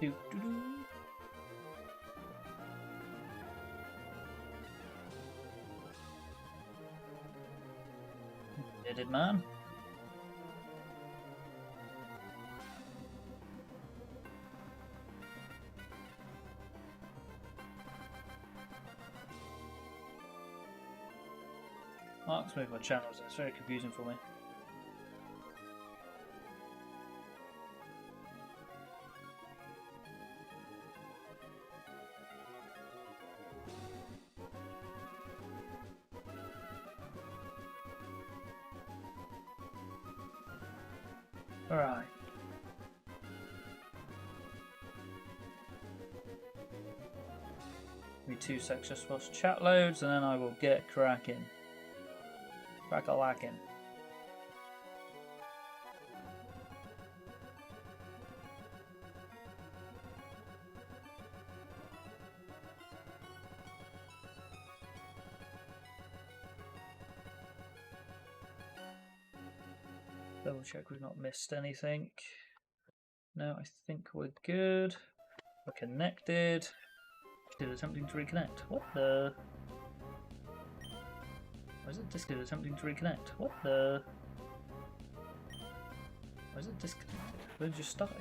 Do, do, do. Bearded man. Mark's moved my channels, it's very confusing for me. Alright. Give me 2 seconds just whilst chat loads and then I will get cracking. Crack-a-lacking. Double check we've not missed anything. No, I think we're good. We're connected. Still attempting to reconnect. What the? Why is it Discord attempting to reconnect? What the? Why is it disconnected? We just started.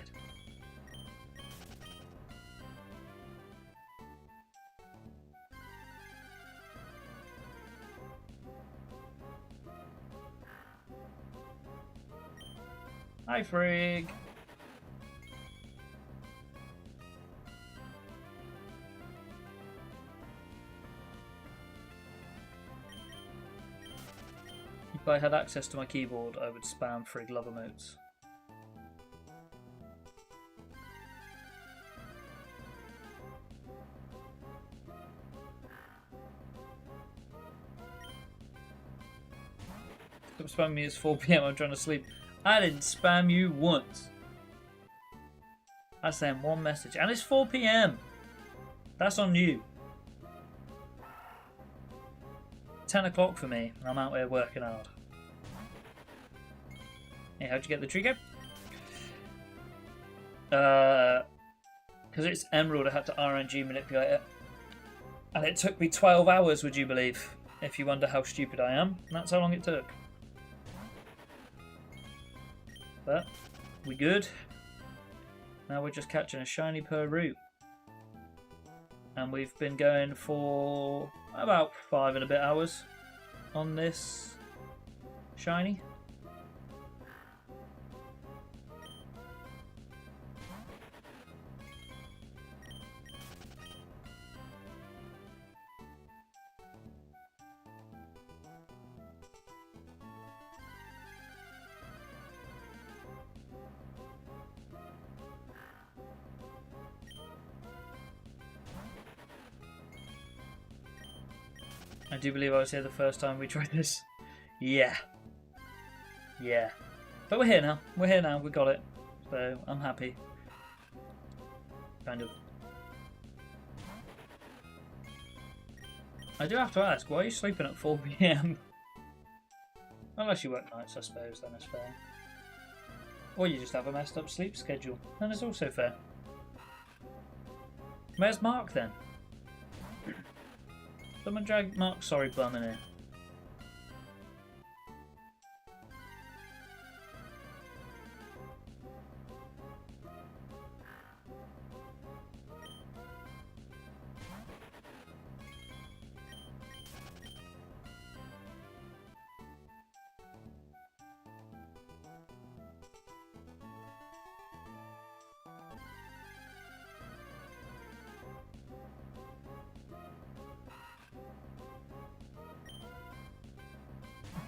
Hi, Frig. If I had access to my keyboard, I would spam Frig love emotes. Stop spamming me, it's 4 PM, I'm trying to sleep. I didn't spam you once. I sent one message, and it's 4 PM. That's on you. 10 o'clock for me, and I'm out here working hard. Hey, how'd you get the trigger? Because it's Emerald, I had to RNG manipulate it. And it took me 12 hours, would you believe? If you wonder how stupid I am. And that's how long it took. But, we good. Now we're just catching a shiny per route. And we've been going for about 5 and a bit hours on this shiny. I do believe I was here the first time we tried this. Yeah. Yeah. But we're here now. We're here now. We got it. So I'm happy. Kind of. I do have to ask, why are you sleeping at 4 PM? Unless you work nights, I suppose, then it's fair. Or you just have a messed up sleep schedule. Then it's also fair. Where's Mark then? Someone drag Mark sorry bum in here.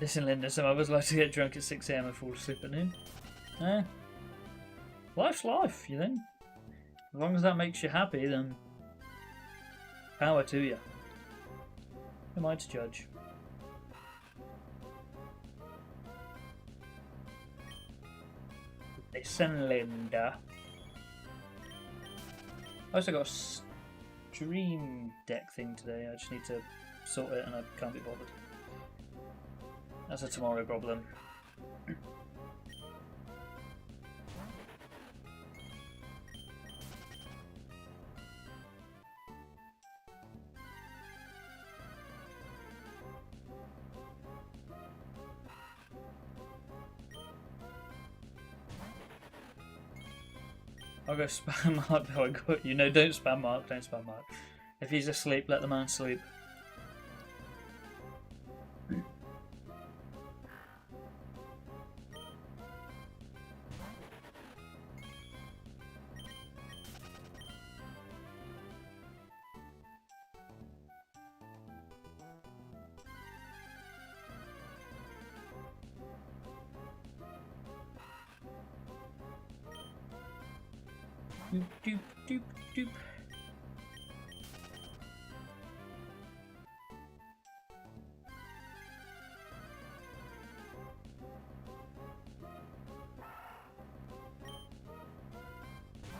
Listen, Linda, some of us like to get drunk at 6 AM and fall asleep at noon. Life's life, you think? As long as that makes you happy, then power to you. Who am I to judge? Listen, Linda. I also got a stream deck thing today. I just need to sort it and I can't be bothered. That's a tomorrow problem. I'll go spam Mark. Oh, I got you. No, don't spam Mark. Don't spam Mark. If he's asleep, let the man sleep. Doop, doop, doop, doop.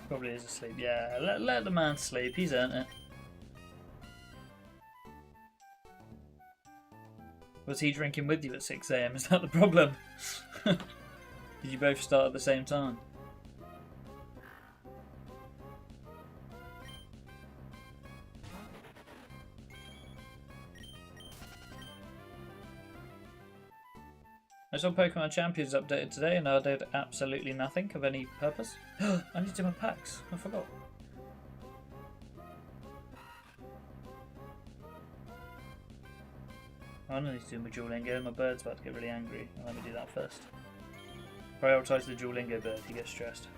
Probably is asleep. Yeah, let the man sleep. He's earned it. Was he drinking with you at 6 AM? Is that the problem? Did you both start at the same time? I saw Pokemon Champions updated today and I did absolutely nothing of any purpose. I need to do my packs. I forgot. I need to do my Duolingo. My bird's about to get really angry. Let me do that first. Prioritise the Duolingo bird. He gets stressed.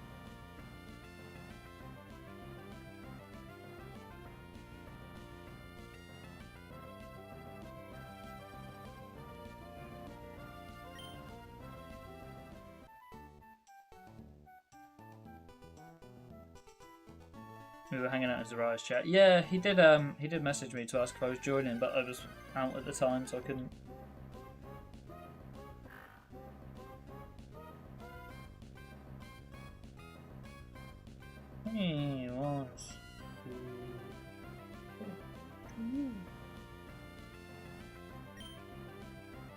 We were hanging out in Zariah's chat. Yeah, he did message me to ask if I was joining, but I was out at the time, so I couldn't. He wants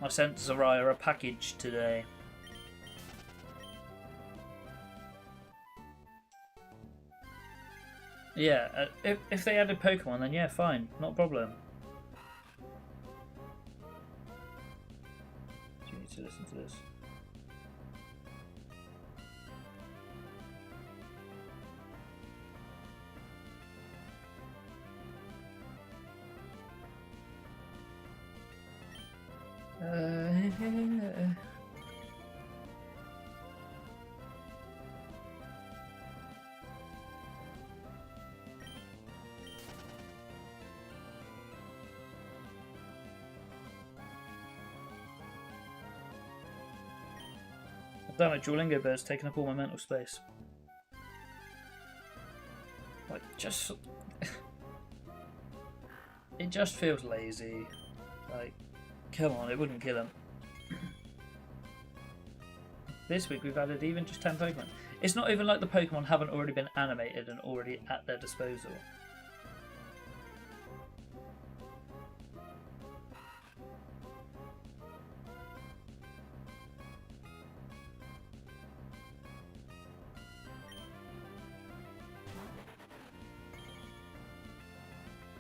I sent Zariah a package today. Yeah, if they added Pokemon, then yeah, fine, not a problem. You need to listen to this. Damn it, Duolingo Bird's taking up all my mental space. Like, just... it just feels lazy. Like, come on, it wouldn't kill him. This week we've added even just 10 Pokemon. It's not even like the Pokemon haven't already been animated and already at their disposal.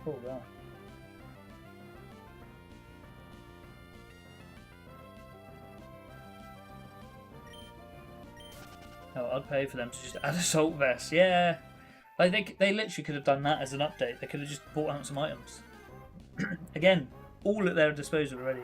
Oh, wow. Oh, I'd pay for them to just add Assault Vest. Yeah. Like, they literally could have done that as an update. They could have just bought out some items. Again, all at their disposal already.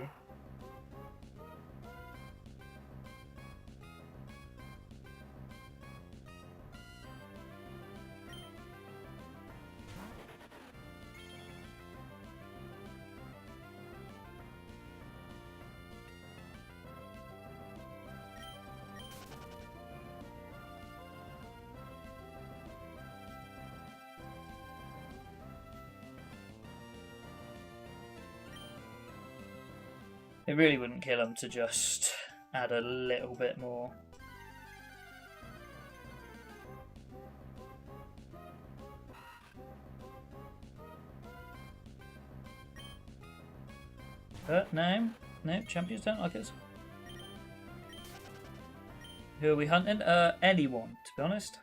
It really wouldn't kill them to just add a little bit more. No, champions don't like us. Who are we hunting? Anyone, to be honest.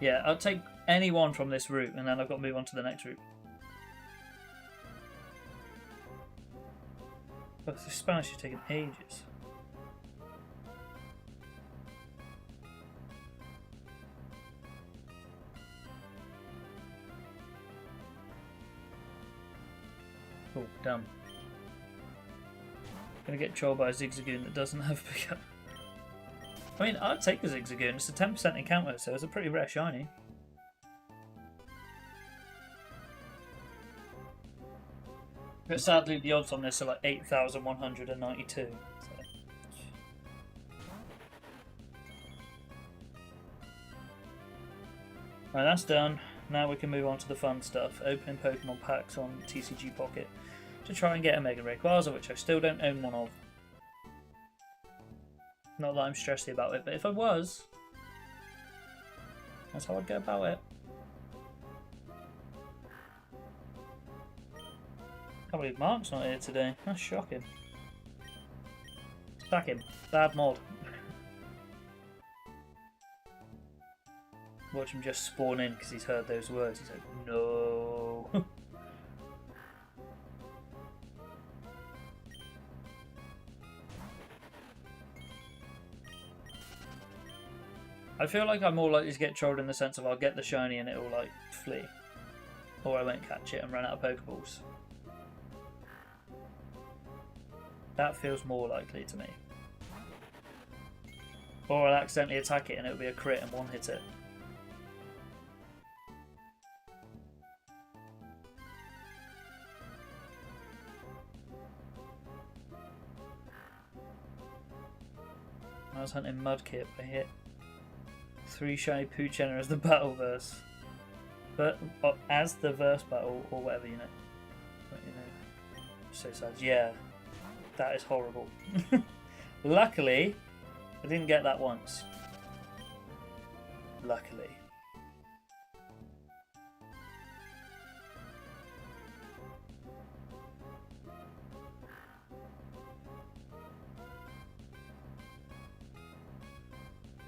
Yeah, I'll take any one from this route, and then I've got to move on to the next route. But the Spanish is taking ages. Oh, damn. Gonna get trolled by a Zigzagoon that doesn't have pickup. I mean, I'd take the Zigzagoon. It's a 10% encounter, so it's a pretty rare shiny. But sadly, the odds on this are like 8,192. So. Right, that's done. Now we can move on to the fun stuff. Opening Pokemon packs on TCG Pocket to try and get a Mega Rayquaza, which I still don't own one of. Not that I'm stressy about it, but if I was, that's how I'd go about it. Can't believe Mark's not here today. That's shocking. Sack him. Bad mod. Watch him just spawn in because he's heard those words. He's like, no. I feel like I'm more likely to get trolled in the sense of I'll get the shiny and it will like flee. Or I won't catch it and run out of Pokeballs. That feels more likely to me. Or I'll accidentally attack it and it'll be a crit and one hit it. I was hunting Mudkip, I hit 3 shiny Poochenna as the battle verse. But as the verse battle or whatever, you know. But, you know. So sad. Yeah. That is horrible. Luckily, I didn't get that once. Luckily.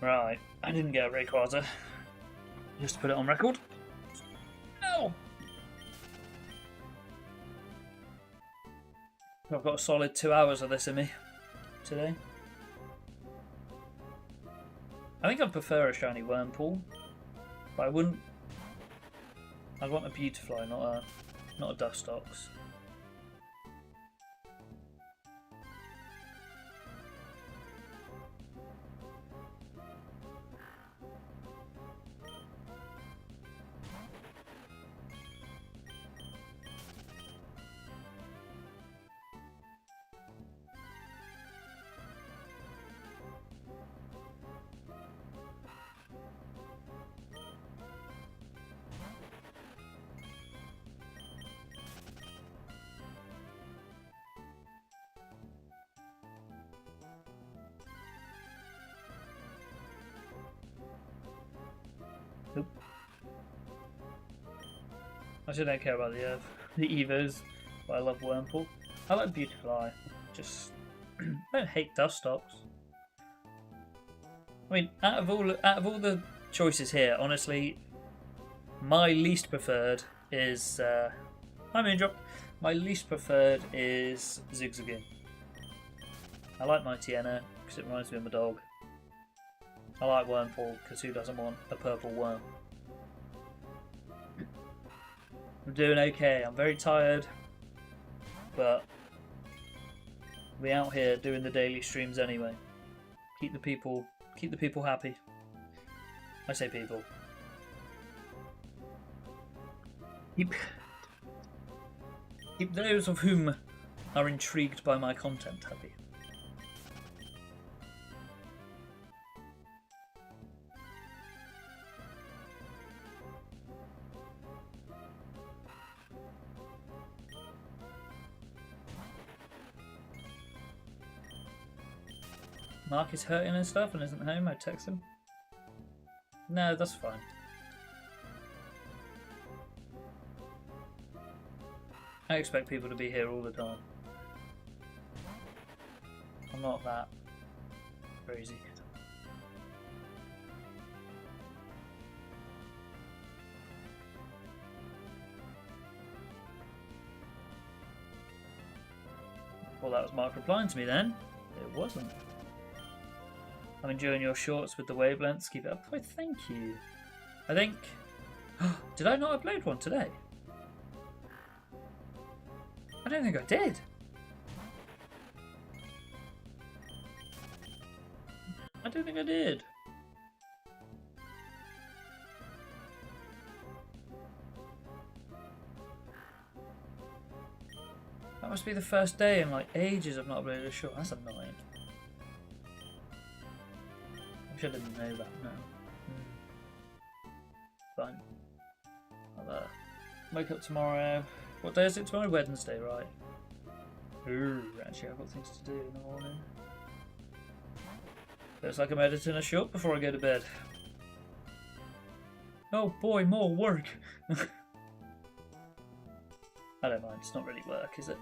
Right, I didn't get a Rayquaza. Just to put it on record. No! I've got a solid 2 hours of this in me today. I think I'd prefer a shiny Wurmple, but I wouldn't. I'd want a Beautifly, not a Dustox. Nope. I still don't care about the Evos, but I love Wurmple. I like Beautifly. Just I don't hate Dustox. I mean, out of all the choices here, honestly, my least preferred is hi Moondrop. My least preferred is Zigzagoon. I like Mightyena because it reminds me of my dog. I like Wurmple because who doesn't want a purple worm? I'm doing okay. I'm very tired, but we out here doing the daily streams anyway. Keep the people happy. I say people. Keep those of whom are intrigued by my content happy. Mark is hurting and stuff and isn't home, I text him. No, that's fine. I expect people to be here all the time. I'm not that crazy. Well, that was Mark replying to me then. It wasn't. I'm enjoying your shorts with the wavelengths. Keep it up. Oh, thank you. I think... Did I not upload one today? I don't think I did. I don't think I did. That must be the first day in like ages I've not uploaded a short. That's annoying. I didn't know that, no. Fine. I'll wake up tomorrow. What day is it tomorrow? Wednesday, right? Ooh, actually I've got things to do in the morning. Looks like I'm editing a short before I go to bed. Oh boy, more work! I don't mind, it's not really work, is it?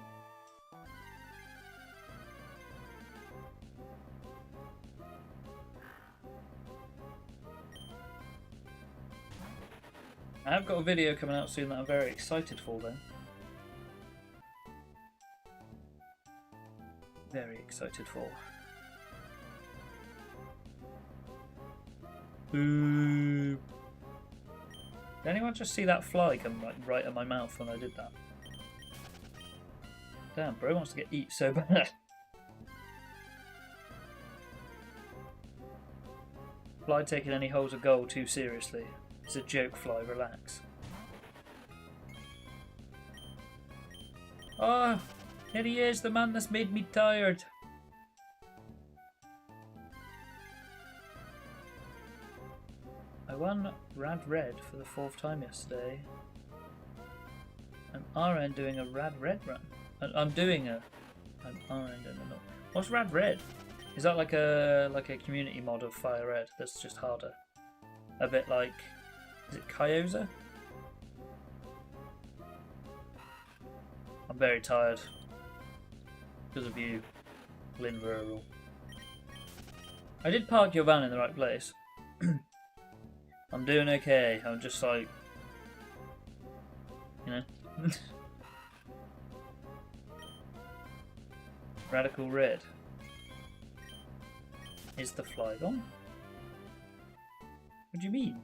I have got a video coming out soon that I'm very excited for though. Very excited for. Boo! Did anyone just see that fly come right at my mouth when I did that? Damn, bro wants to get eat so bad. Fly taking any holes of gold too seriously. It's a joke, Fly, relax. Oh, here he is, the man that's made me tired. I won Rad Red for the 4th time yesterday. I'm RN doing a Rad Red run. I'm doing an RN doing a... What's Rad Red? Is that like a community mod of Fire Red that's just harder? A bit like... Is it Kyoza? I'm very tired. Because of you, Lynn Rural. I did park your van in the right place. I'm doing okay. I'm just like... You know? Radical Red. Is the fly gone? What do you mean?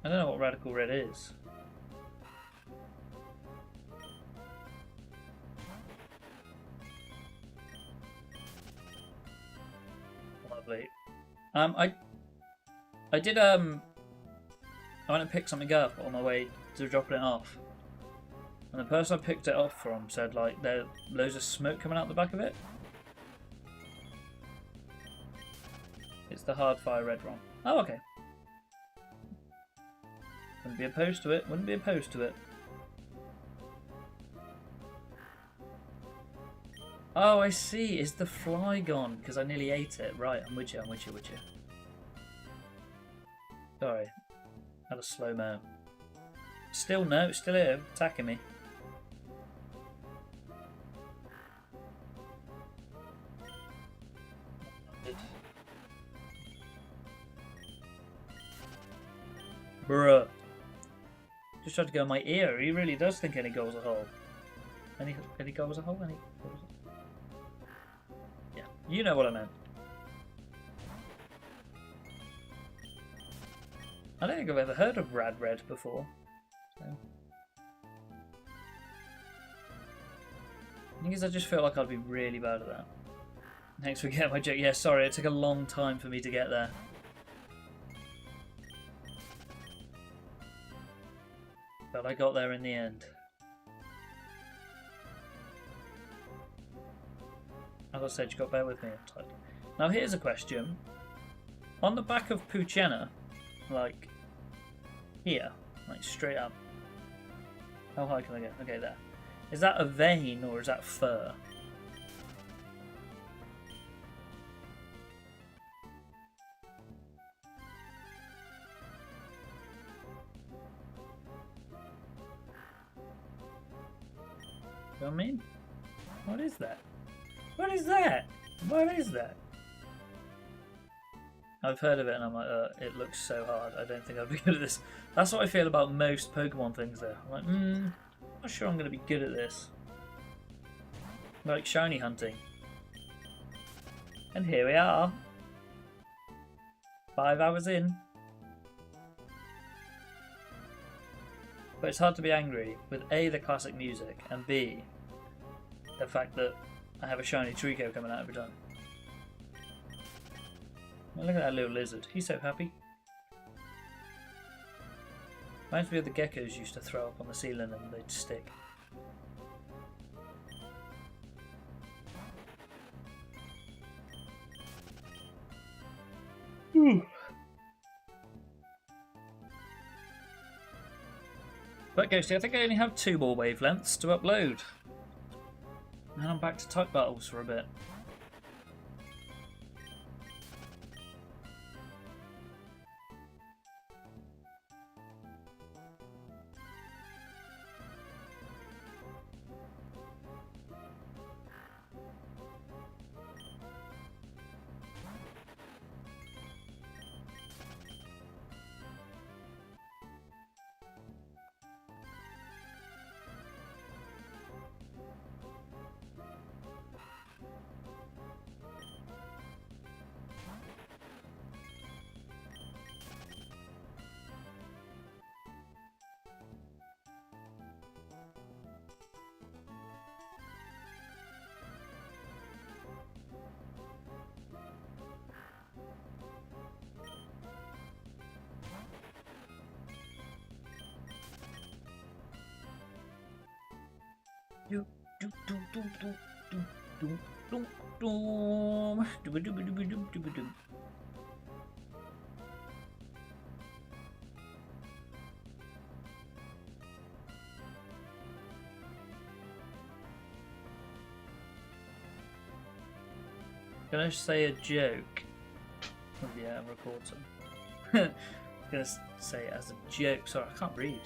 I don't know what Radical Red is. Lovely. I did I went and picked something up on my way to dropping it off. And the person I picked it up from said like there's loads of smoke coming out the back of it. It's the hard fire red one. Oh, okay. Wouldn't be opposed to it. Wouldn't be opposed to it. Oh, I see. Is the fly gone? Because I nearly ate it. Right, I'm with you, I'm with you, with you. Sorry. Had a slow-mo. Still no, still here, attacking me. Bruh. Just tried to go in my ear. He really does think any goal's a hole. Any goal's a hole? Any goal's a... Yeah, you know what I meant. I don't think I've ever heard of Rad Red before. So. The thing is, I just feel like I'd be really bad at that. Thanks for getting my joke. Yeah, sorry, it took a long time for me to get there. But I got there in the end. As I said, you got to bear with me. Now here's a question. On the back of Poochenna, like here, like straight up. How high can I get? Okay, there. Is that a vein or is that fur? You know what I mean? What is that? What is that? What is that? I've heard of it and I'm like, it looks so hard. I don't think I'd be good at this. That's what I feel about most Pokemon things though. I'm like, not sure I'm going to be good at this. Like shiny hunting. And here we are. 5 hours in. But it's hard to be angry with A, the classic music, and B, the fact that I have a shiny Trico coming out every time. Oh, look at that little lizard. He's so happy. Reminds me of the geckos used to throw up on the ceiling and they'd stick. But Ghosty, I think I only have 2 more wavelengths to upload. And I'm back to type battles for a bit. Can I say a joke? Oh, yeah, I'm recording. I'm gonna say it as a joke. Sorry, I can't read.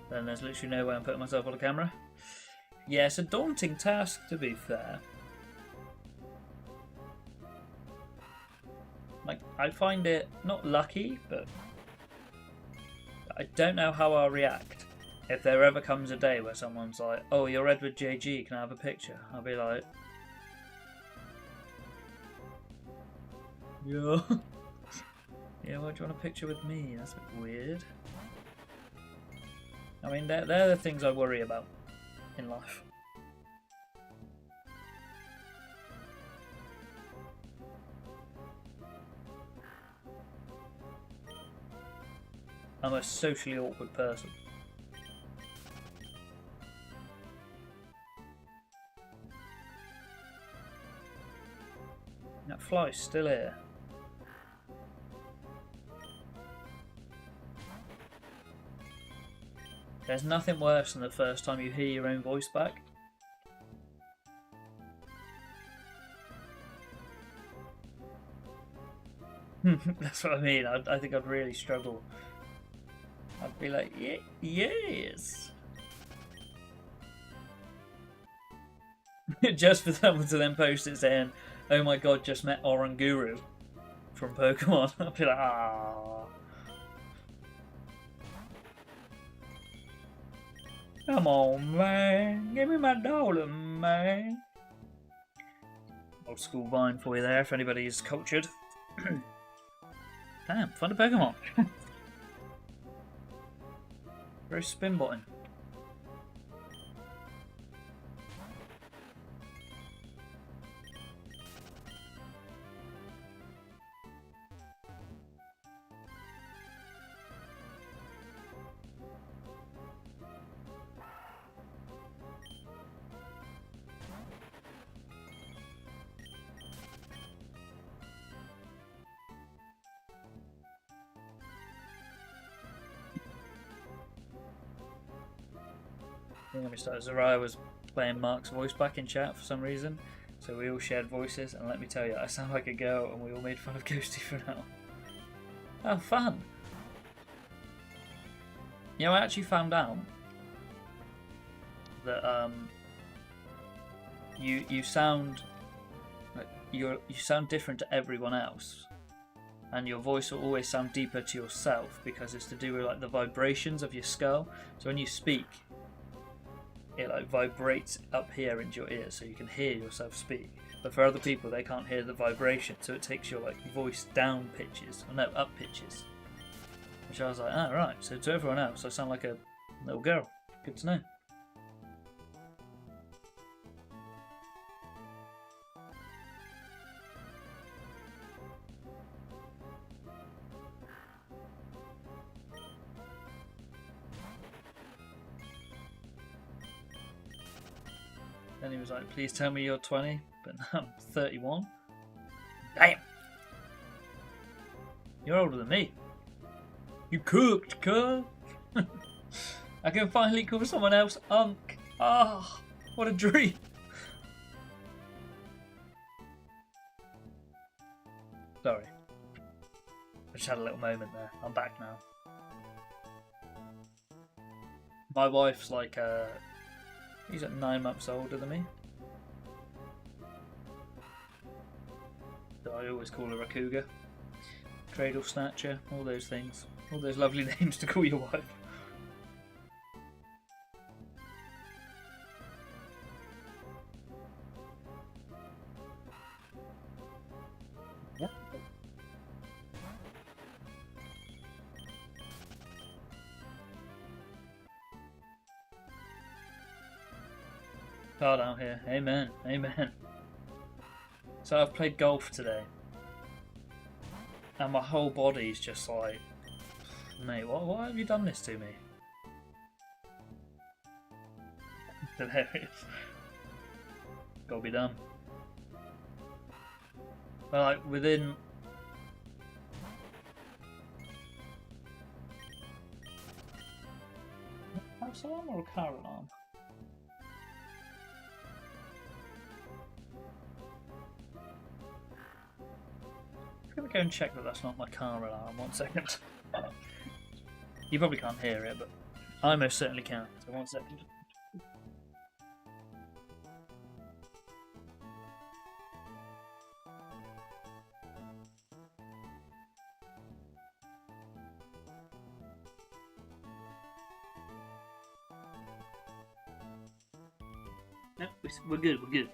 Then there's literally no way I'm putting myself on the camera. Yeah, it's a daunting task, to be fair. Like, I find it not lucky, but I don't know how I'll react. If there ever comes a day where someone's like, "Oh, you're Edward JG, can I have a picture?" I'll be like, yeah. Yeah, why do you want a picture with me? That's a bit weird. I mean, they're the things I worry about in life. I'm a socially awkward person. That fly's still here. There's nothing worse than the first time you hear your own voice back. That's what I mean. I think I'd really struggle. I'd be like, yeah, yes. Just for someone to then post it saying, "Oh my god, just met Oranguru from Pokemon." I'd be like, ah. Come on, man. Give me my dollar, man. Old school vine for you there, if anybody's cultured. Damn, find a Pokemon. Where's spin button? Let me start. Zariah was playing Mark's voice back in chat for some reason, so we all shared voices, and let me tell you, I sound like a girl, and we all made fun of Ghosty for now. Oh, fun! You know, I actually found out that you sound like you sound different to everyone else, and your voice will always sound deeper to yourself because it's to do with like the vibrations of your skull. So when you speak, it like vibrates up here into your ear, so you can hear yourself speak. But for other people, they can't hear the vibration, so it takes your like voice down pitches, or no, up pitches. Which I was like, oh right. So to everyone else, I sound like a little girl. Good to know. Then he was like, please tell me you're 20, but I'm 31. Damn! You're older than me. You cooked, cuz! I can finally call someone else Unc. Ah, oh, what a dream! Sorry. I just had a little moment there. I'm back now. My wife's like, he's like 9 months older than me. So I always call her a cougar. Cradle snatcher, all those things. All those lovely names to call your wife. God out here. Amen. Amen. So I've played golf today. And my whole body's just like, mate, why have you done this to me? Hilarious. Gotta be done. But like within... House alarm or a car alarm? I'm gonna go and check that that's not my car alarm. 1 second. You probably can't hear it, but I most certainly can. So 1 second. No, we're good. We're good.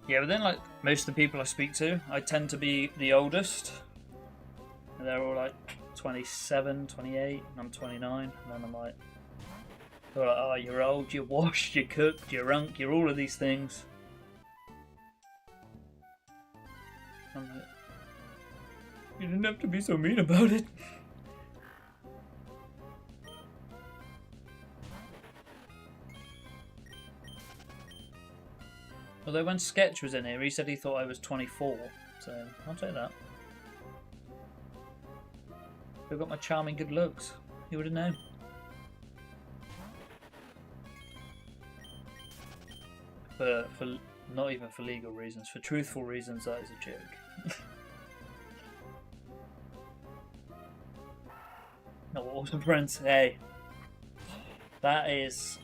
Yeah, but then like most of the people I speak to, I tend to be the oldest. And they're all like 27, 28, and I'm 29. And then I'm like, they're like, oh, you're old, you're washed, you're cooked, you're unk, you're all of these things. I'm like, you didn't have to be so mean about it. Although when Sketch was in here, he said he thought I was 24, so I'll take that. I've got my charming good looks. Who would have known? For not even for legal reasons, for truthful reasons, that is a joke. No, awesome friends. Hey, that is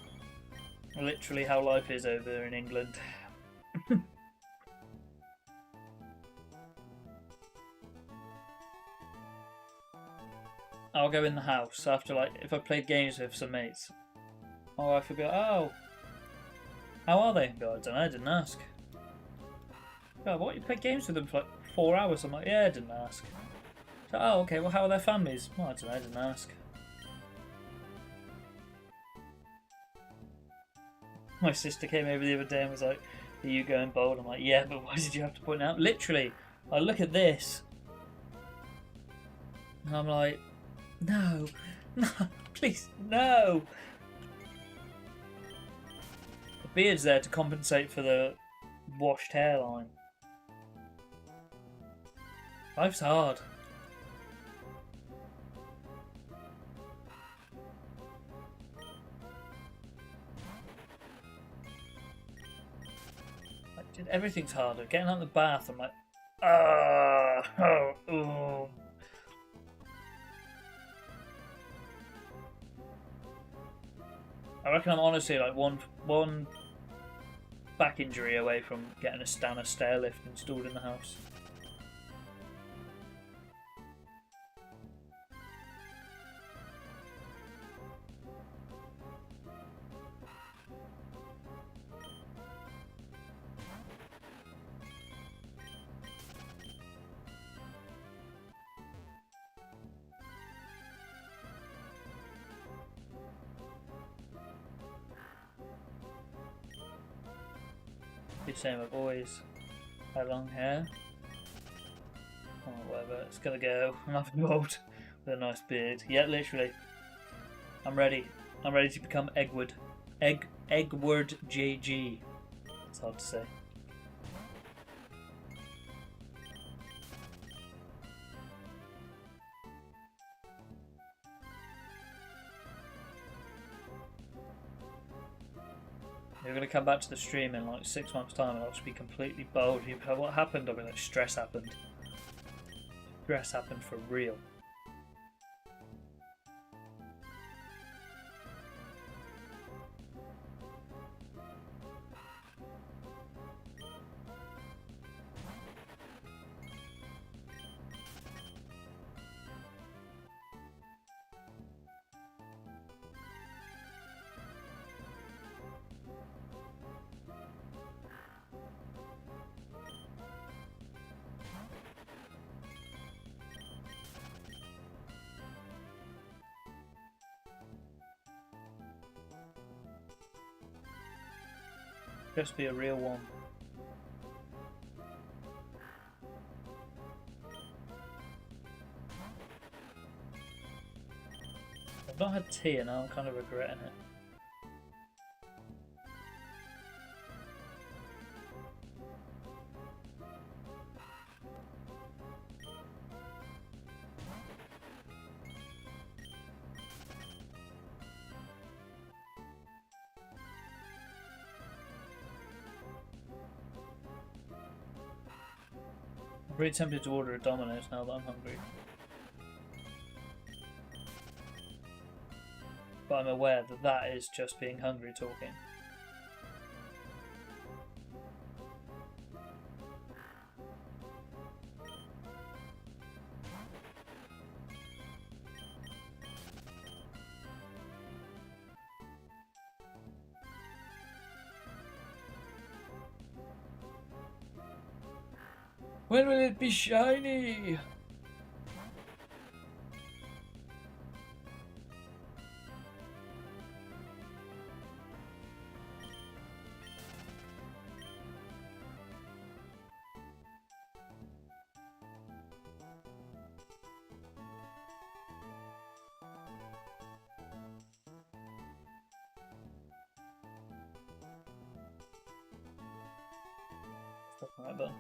literally how life is over in England. I'll go in the house after, like, if I played games with some mates. My wife would be like, oh, how are they? I don't know, I didn't ask. Oh, what, you played games with them for like 4 hours? I'm like, yeah, I didn't ask. So, oh, okay, well, how are their families? Well, I don't know, I didn't ask. My sister came over the other day and was like, are you going bold? I'm like, yeah, but why did you have to point out? Literally, I look at this and I'm like, no, no, please, no. The beard's there to compensate for the washed hairline. Life's hard. Everything's harder. Getting out of the bath, I'm like, oh. I reckon I'm honestly like one back injury away from getting a Stannah stair lift installed in the house. keep saying my boys had long hair. Or whatever. It's gonna go. I'm half involved with a nice beard. Yeah, literally. I'm ready. I'm ready to become Eggward. Eggward JG. It's hard to say. You're going to come back to the stream in like 6 months' time and I'll just be completely bold. You've heard what happened? I'll be like, stress happened. Stress happened for real. Just be a real one. I've not had tea and now I'm kind of regretting it. I'm pretty tempted to order a Domino's now that I'm hungry. But I'm aware that that is just being hungry talking. When will it be shiny? Stuff like that.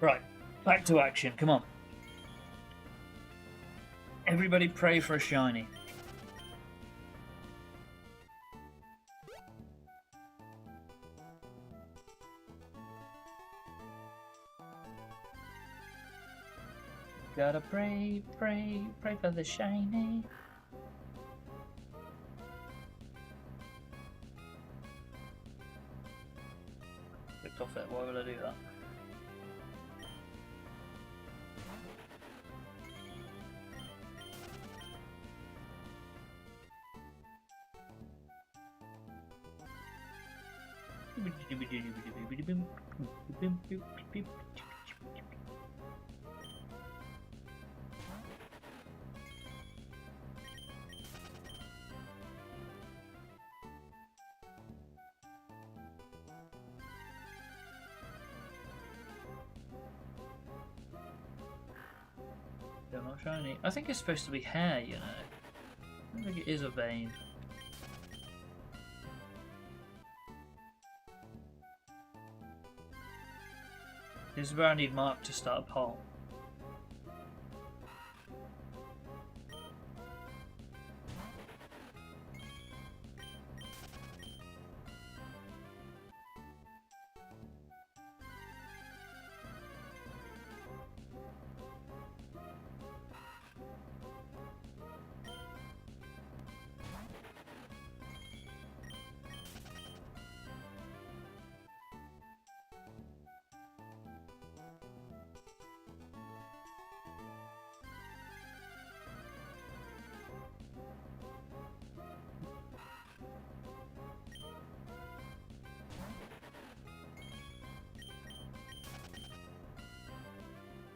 Right, back to action, come on. Everybody pray for a shiny. Gotta pray, pray, pray for the shiny. Clicked off it, why would I do that? Still not shiny. I think it's supposed to be hair, you know. I don't think it is a vein. This is where I need Mark to start a poll.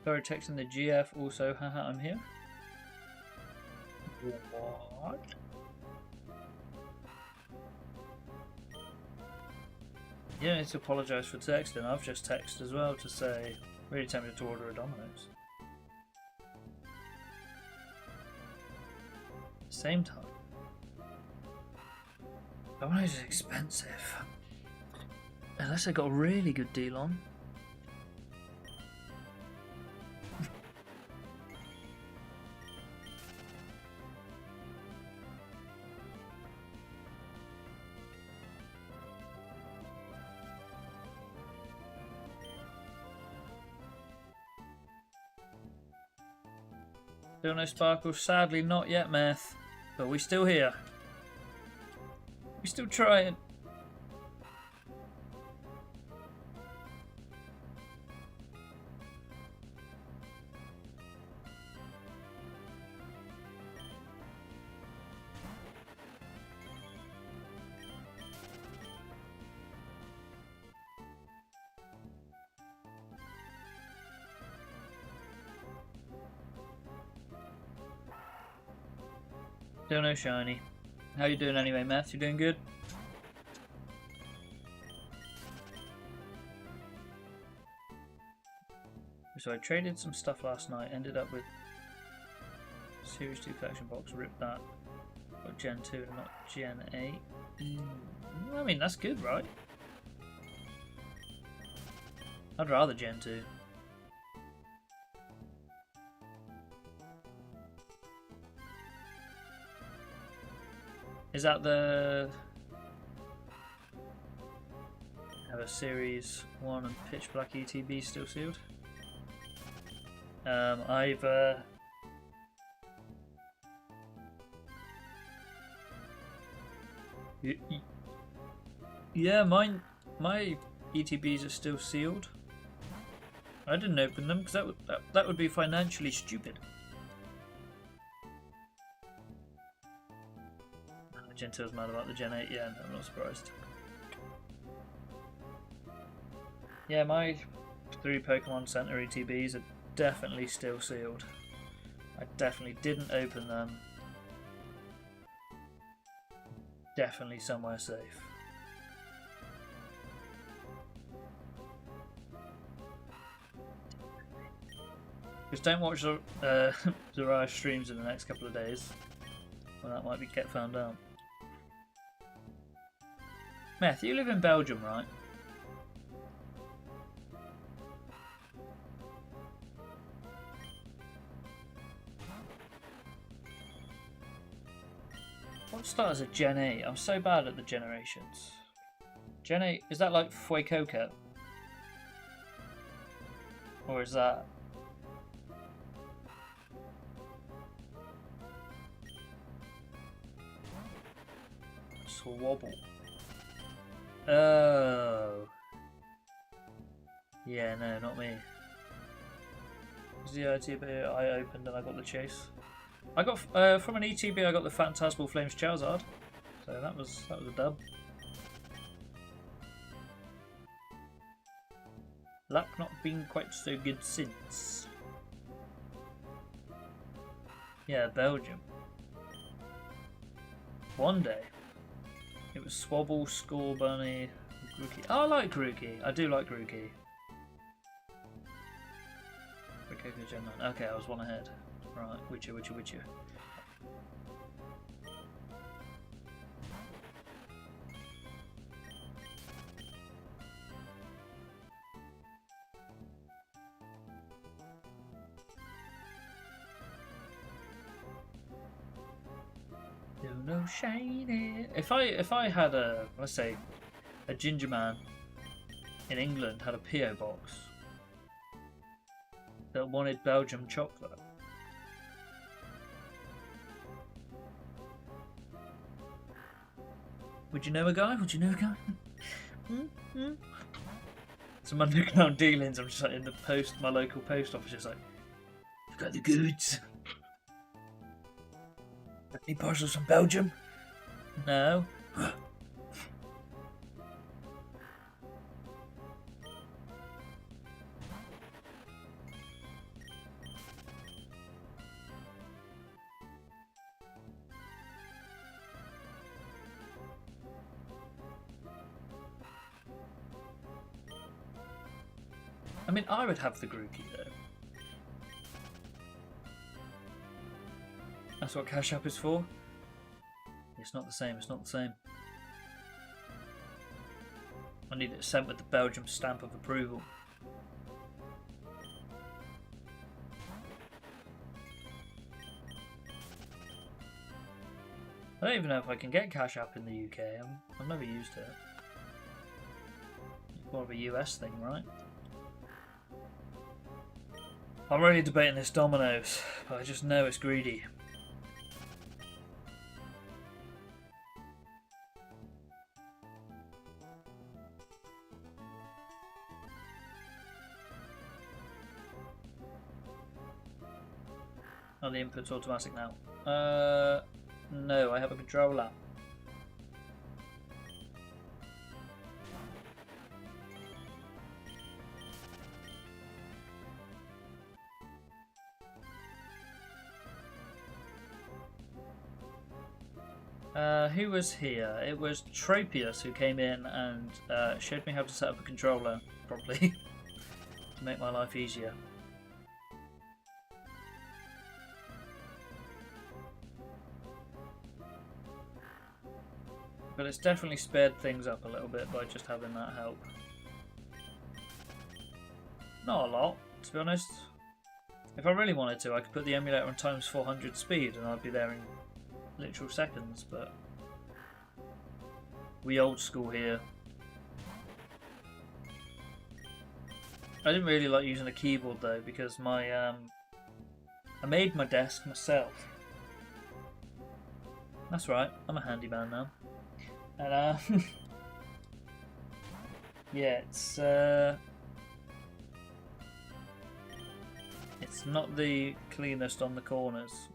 Sorry, texting the GF also. Haha, I'm here. What? You don't need to apologise for texting. I've just texted as well to say, really tempted to order a Domino's. Same time. Domino's is expensive. Unless they got a really good deal on. Still no sparkles? Sadly not yet, Meth. But we're still here. We're still trying. Still no shiny. How you doing anyway, Meth? You doing good? So I traded some stuff last night, ended up with Series 2 collection box, ripped that. Got Gen 2 and not Gen 8. I mean, that's good, right? I'd rather Gen 2. Is that the... Have a Series 1 and Pitch Black ETB still sealed? I've... Yeah, my ETBs are still sealed. I didn't open them because that would be financially stupid. Gen 2 is mad about the Gen 8, yeah, no, I'm not surprised. Yeah, my 3 Pokemon Center ETBs are definitely still sealed. I definitely didn't open them. Definitely somewhere safe. Just don't watch Zariah streams in the next couple of days. Well, that might get found out. Meth, you live in Belgium, right? What starts at Gen 8? I'm so bad at the generations. Gen 8, is that like Fuecoco? Or is that... Swabble? Oh. Yeah, no, not me. This is the ETB I opened and I got the chase. I got from an ETB I got the Phantasmal Flames Charizard. So that was a dub. Luck not been quite so good since. Yeah, Belgium. One day. It was Swabble, Scorbunny, Grookey. Oh, I like Grookey. I do like Grookey. Gen 9. Okay, I was one ahead. Right, Witcher. No shiny. If I had a, let's say, a ginger man in England had a PO box that wanted Belgium chocolate, would you know a guy? Some underground dealings. I'm just like in my local post office, just like, you've got the goods. Any parcels from Belgium? No. I mean, I would have the Grookey though. That's what Cash App is for? It's not the same, it's not the same. I need it sent with the Belgium stamp of approval. I don't even know if I can get Cash App in the UK. I've never used it. It's more of a US thing, right? I'm really debating this Domino's, but I just know it's greedy. Oh, the input's automatic now. No, I have a controller. Who was here? It was Tropius who came in and showed me how to set up a controller properly to make my life easier. But it's definitely sped things up a little bit by just having that help. Not a lot, to be honest. If I really wanted to, I could put the emulator on times 400 speed and I'd be there in literal seconds, but we old school here. I didn't really like using a keyboard though because my I made my desk myself. That's right, I'm a handyman now. And yeah, it's not the cleanest on the corners.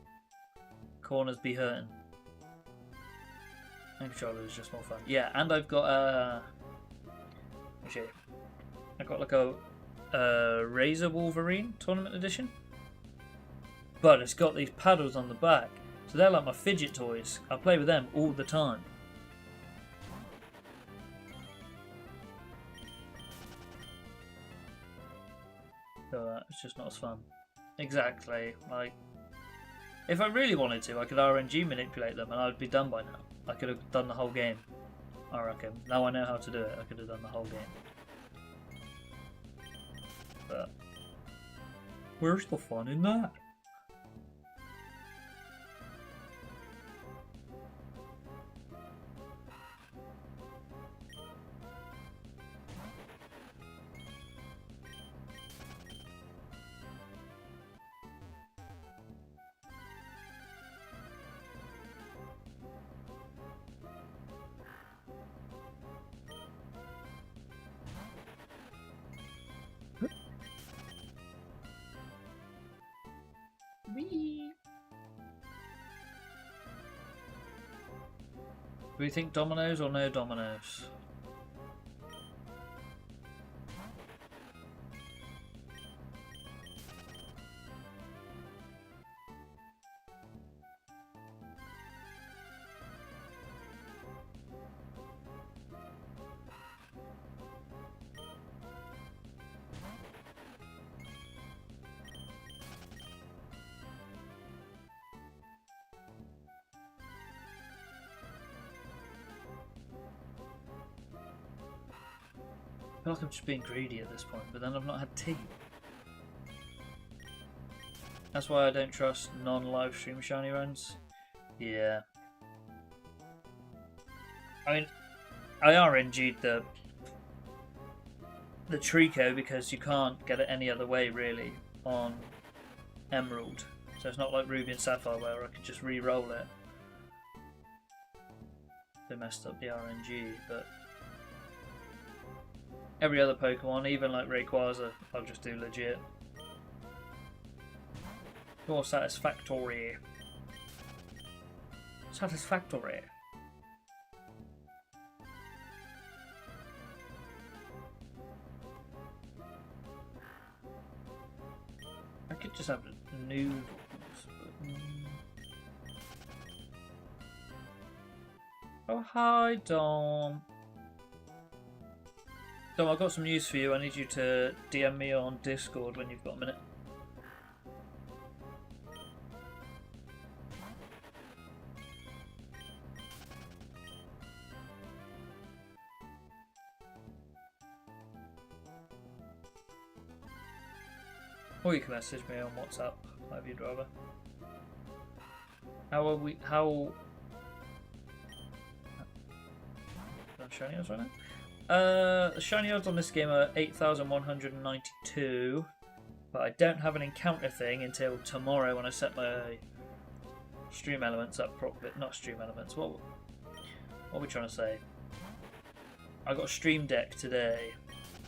Corners be hurting. And controller is just more fun. Yeah, and I've got I got like a Razor Wolverine Tournament Edition, but it's got these paddles on the back, so they're like my fidget toys. I play with them all the time. So it's just not as fun. Exactly. Like, if I really wanted to, I could RNG manipulate them and I would be done by now. I could have done the whole game, I reckon. Now I know how to do it, I could have done the whole game. But where's the fun in that? Do we think Domino's or no Domino's? I feel like I'm just being greedy at this point, but then I've not had tea. That's why I don't trust non-live stream shiny runs. Yeah. I mean, I RNG'd the Trico because you can't get it any other way really on Emerald. So it's not like Ruby and Sapphire where I could just re-roll it. They messed up the RNG, but every other Pokemon, even like Rayquaza, I'll just do legit. More satisfactory. Satisfactory. I could just have noodles. But... Oh, hi, Dom. Dom, I've got some news for you. I need you to DM me on Discord when you've got a minute. Or you can message me on WhatsApp, whatever you'd rather. How are we? How? I'm shiny odds right now. The shiny odds on this game are 8,192, but I don't have an encounter thing until tomorrow when I set my stream elements up properly. Not stream elements. What are we trying to say? I got a stream deck today,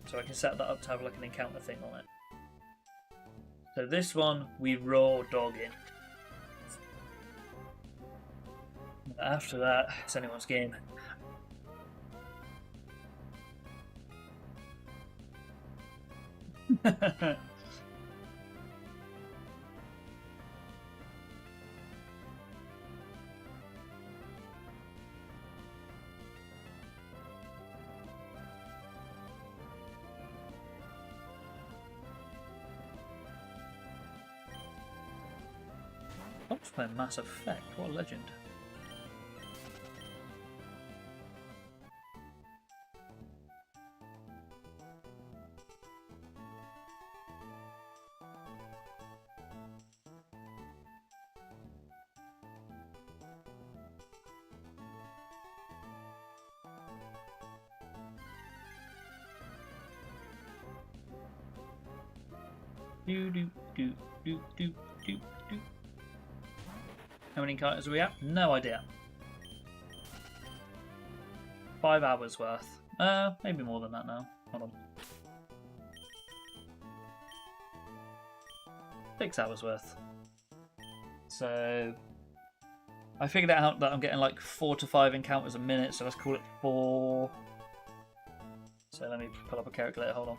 so I can set that up to have like an encounter thing on it. So this one we raw dog in. After that, it's anyone's game. I'm just playing Mass Effect. What a legend. Do do do do do do do. How many encounters are we at? No idea. 5 hours worth. Maybe more than that now. Hold on. 6 hours worth. So I figured out that I'm getting like 4 to 5 encounters a minute, so let's call it 4. So let me pull up a calculator, hold on.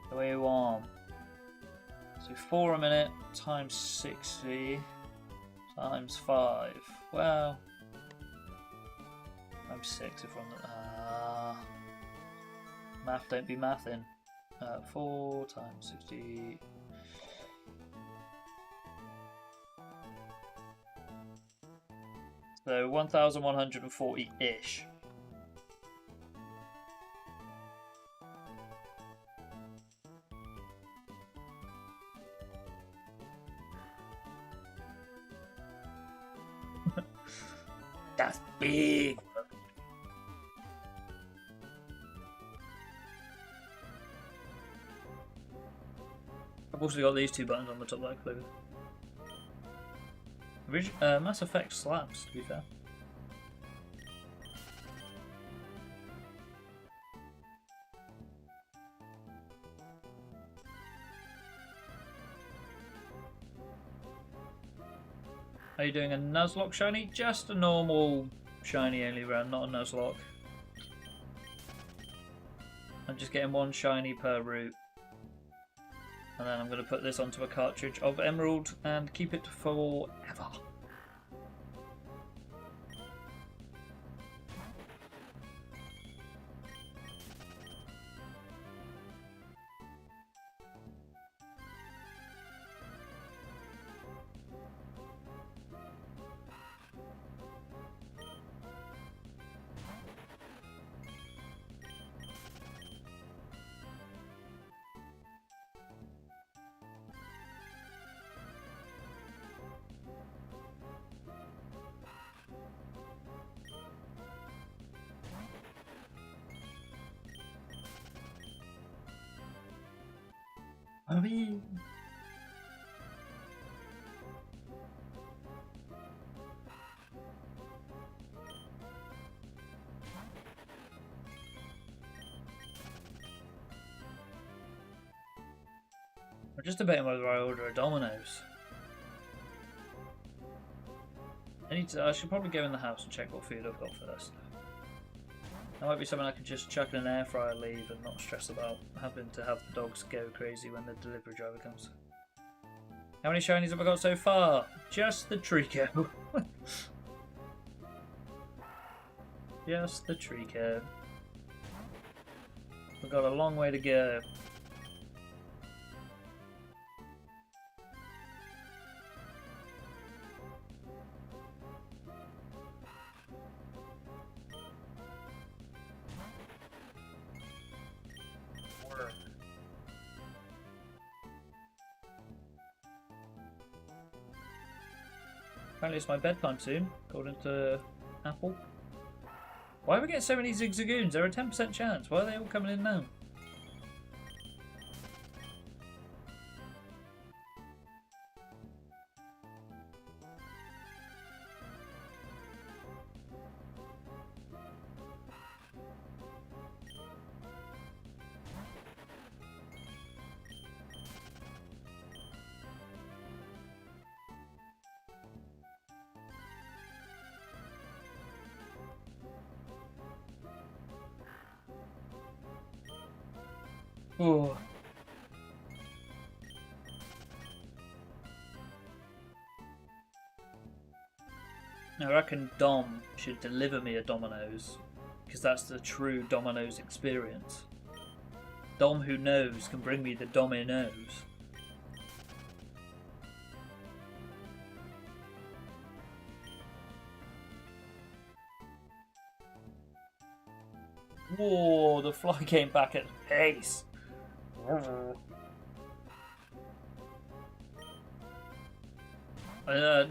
The way you want. So 4 a minute times 60 times 5. Well, times 6 if I'm math don't be mathing. 4 times 60. So 1,140-ish. That's big. I've also got these 2 buttons on the top that I play with. Mass Effect slaps, to be fair. Are you doing a Nuzlocke shiny? Just a normal shiny only round, not a Nuzlocke. I'm just getting 1 shiny per route. And then I'm going to put this onto a cartridge of Emerald and keep it forever. Hurry! I'm just debating whether I order a Domino's. I should probably go in the house and check what food I've got first. That might be something I could just chuck in an air fryer, leave, and not stress about having to have the dogs go crazy when the delivery driver comes. How many shinies have I got so far? Just the Trico. Just the Trico. We've got a long way to go. Apparently it's my bedtime soon, according to Apple. Why are we getting so many Zigzagoons? There are a 10% chance. Why are they all coming in now? Oh. I reckon Dom should deliver me a Domino's, because that's the true Domino's experience. Dom who knows can bring me the Domino's. Whoa, the fly came back at pace.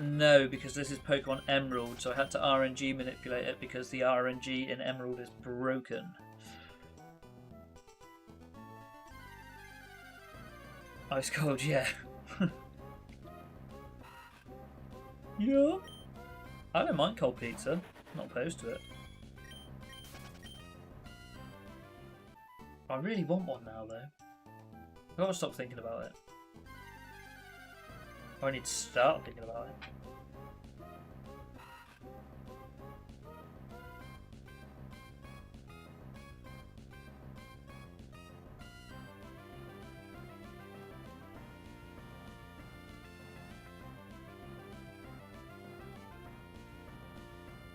No, because this is Pokemon Emerald, so I had to RNG manipulate it because the RNG in Emerald is broken. Ice cold, yeah. Yeah. I don't mind cold pizza. I'm not opposed to it. I really want one now, though. I've got to stop thinking about it. I need to start thinking about it.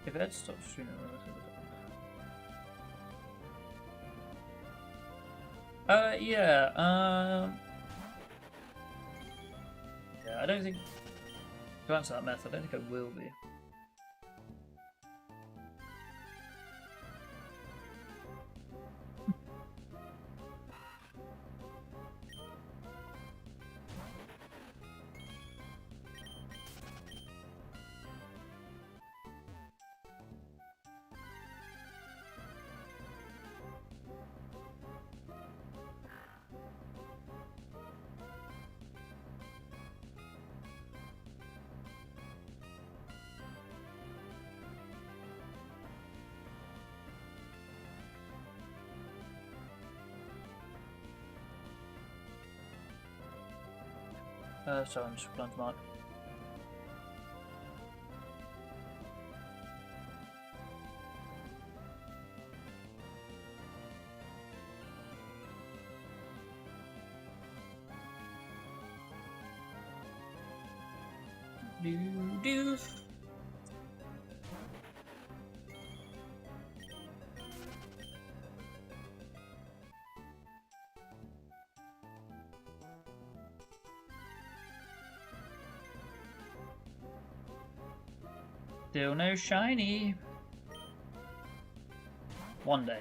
If Ed stops streaming, yeah, yeah, I don't think, to answer that method, I don't think I will be. Sorry, I'm just replying to Mark. Do. Still no shiny. One day.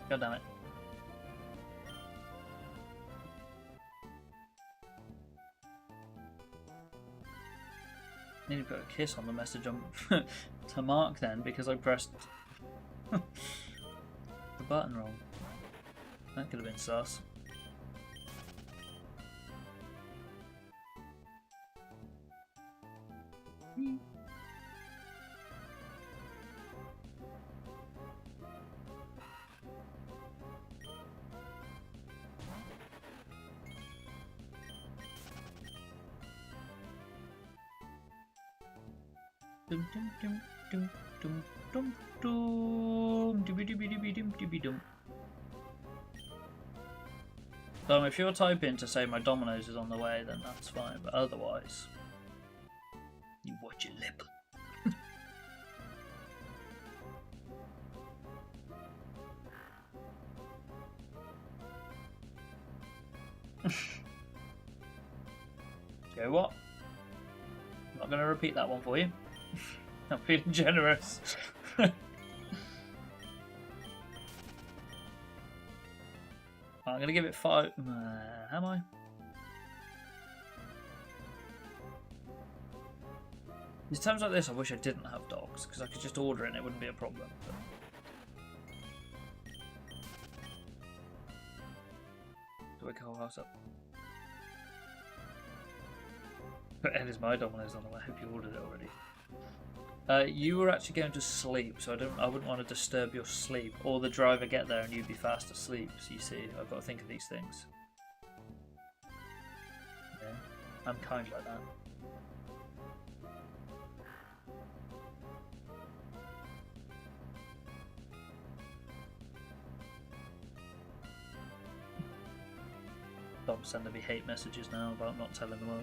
God damn it. Need to put a kiss on the message on to Mark then, because I pressed the button wrong. That could have been sus. Dum dum dum dum dum dum dum dum dum dum dum. So if you're typing to say my Domino's is on the way, then that's fine. But otherwise, you watch your lip. You know what? I'm not going to repeat that one for you. I'm feeling generous. I'm going to give it 5. Am I? There's times like this I wish I didn't have dogs, because I could just order it and it wouldn't be a problem. But... do I wake the whole house up? Ed is my Domino's on the way. I hope you ordered it already. You were actually going to sleep, so I wouldn't want to disturb your sleep, or the driver get there and you'd be fast asleep. So you see, I've got to think of these things. Yeah, I'm kind like that. Stop sending me hate messages now about not telling the world.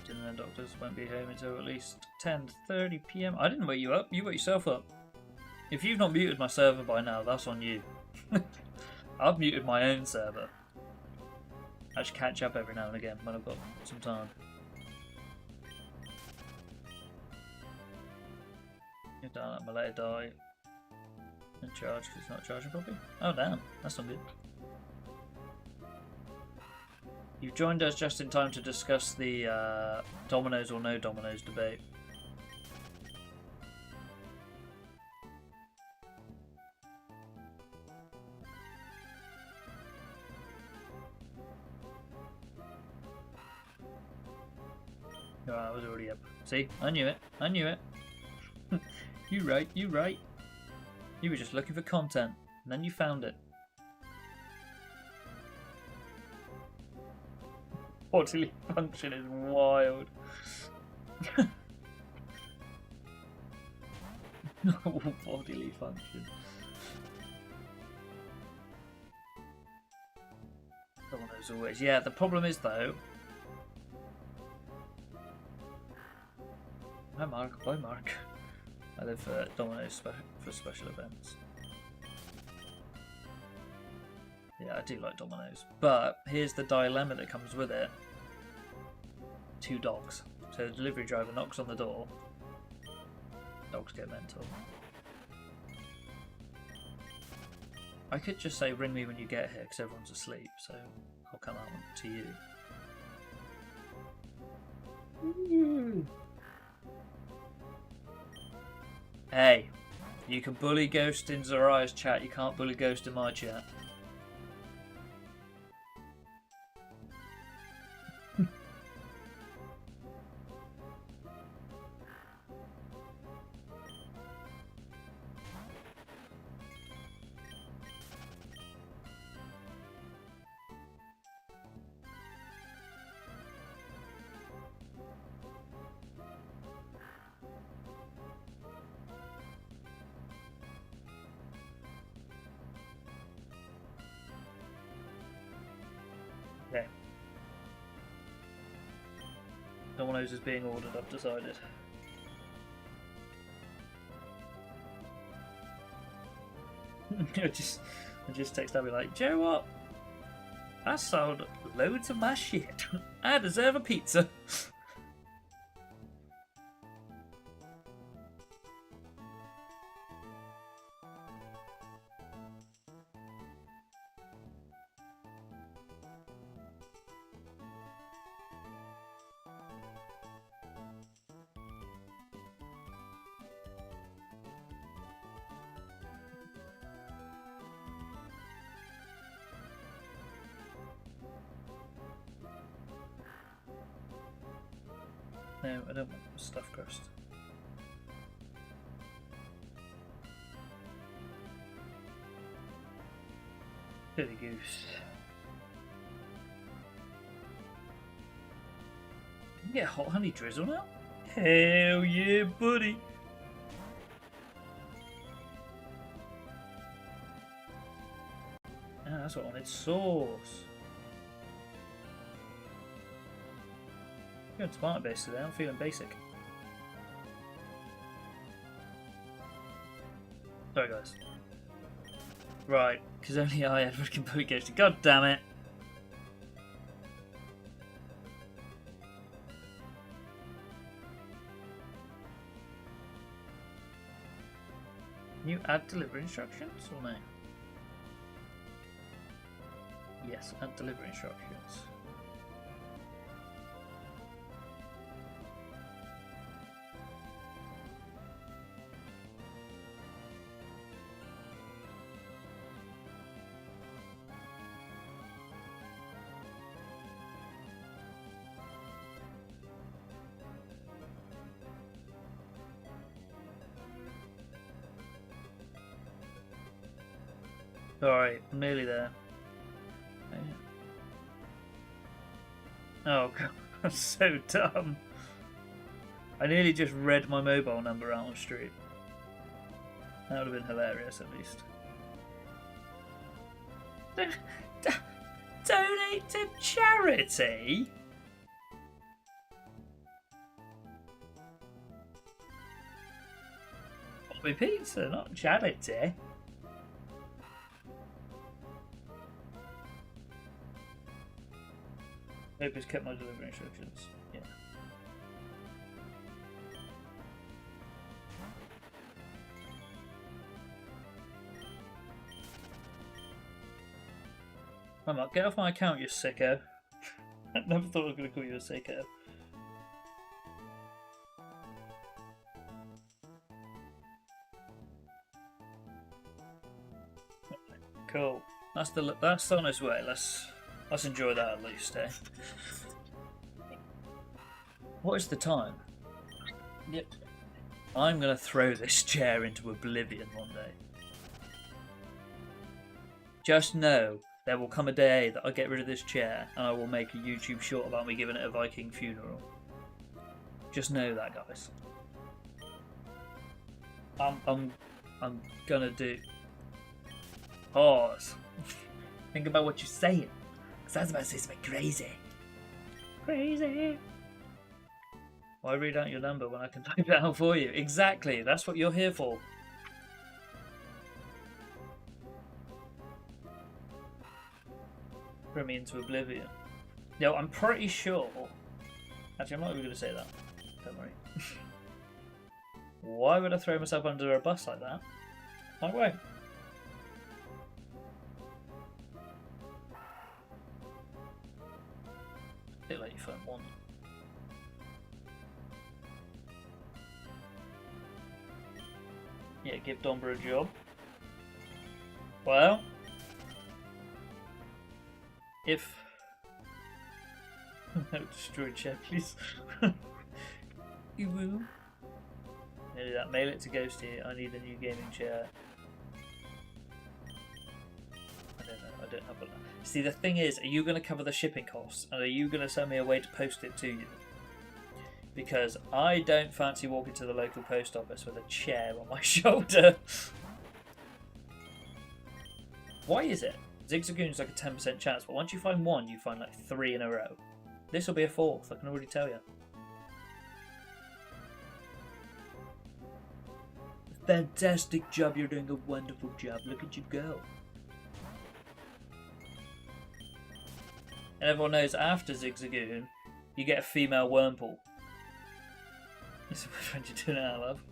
And then doctors won't be home until at least 10:30 PM. I didn't wake you up. You woke yourself up. If you've not muted my server by now, that's on you. I've muted my own server. I should catch up every now and again when I've got some time. Don't let my let it die. And charge because it's not charging properly. Oh damn, that's not good. You've joined us just in time to discuss the Domino's or no Domino's debate. Oh, I was already up. See, I knew it. I knew it. You right, you right. You were just looking for content, and then you found it. Bodily function is wild. Bodily function. Domino's always. Yeah, the problem is though. Hi Mark, bye Mark. I live for Domino's for special events. Yeah, I do like Domino's. But here's the dilemma that comes with it. 2 dogs. So the delivery driver knocks on the door. Dogs get mental. I could just say ring me when you get here because everyone's asleep, so I'll come out to you. Hey, you can bully Ghost in Zariah's chat, you can't bully Ghost in my chat. Okay. Domino's is being ordered, I've decided. I just text Abby like, do you know what? I sold loads of my shit. I deserve a pizza. No, I don't want stuffed crust. Silly goose. You can get hot honey drizzle now? Hell yeah, buddy! That's what I wanted. Sauce. I'm going tomato base today. I'm feeling basic. Sorry, guys. Right, because only I, Edward, can put Ghosty. God damn it! Can you add delivery instructions or no? Yes, add delivery instructions. Alright, I'm nearly there. Oh god, I'm so dumb. I nearly just read my mobile number out on the street. That would have been hilarious at least. Donate to charity? Bobby Pizza, not charity. Hope he's kept my delivery instructions. Yeah. Come on, get off my account, you sicko. I never thought I was going to call you a sicko. Cool. That's on its way. Let's enjoy that at least, eh? What is the time? Yep. I'm gonna throw this chair into oblivion one day. Just know there will come a day that I get rid of this chair and I will make a YouTube short about me giving it a Viking funeral. Just know that, guys. I'm gonna do. Pause. Think about what you're saying. Because I was about to say something crazy. Crazy. Why read out your number when I can type it out for you? Exactly. That's what you're here for. Throw me into oblivion. Yo, I'm pretty sure. Actually, I'm not even going to say that. Don't worry. Why would I throw myself under a bus like that? I won't. A bit like your phone one. Yeah, give Domber a job. Well, if no, destroy chair, please. You will. Nearly that. Mail it to Ghosty. I need a new gaming chair. I don't know. I don't have a. See, the thing is, are you going to cover the shipping costs, and are you going to send me a way to post it to you? Because I don't fancy walking to the local post office with a chair on my shoulder. Why is it? Zigzagoon's like a 10% chance, but once you find one, you find like 3 in a row. This will be a 4th, I can already tell you. Fantastic job, you're doing a wonderful job. Look at you go. And everyone knows after Zigzagoon, you get a female Wurmple. This is what you're doing now, love.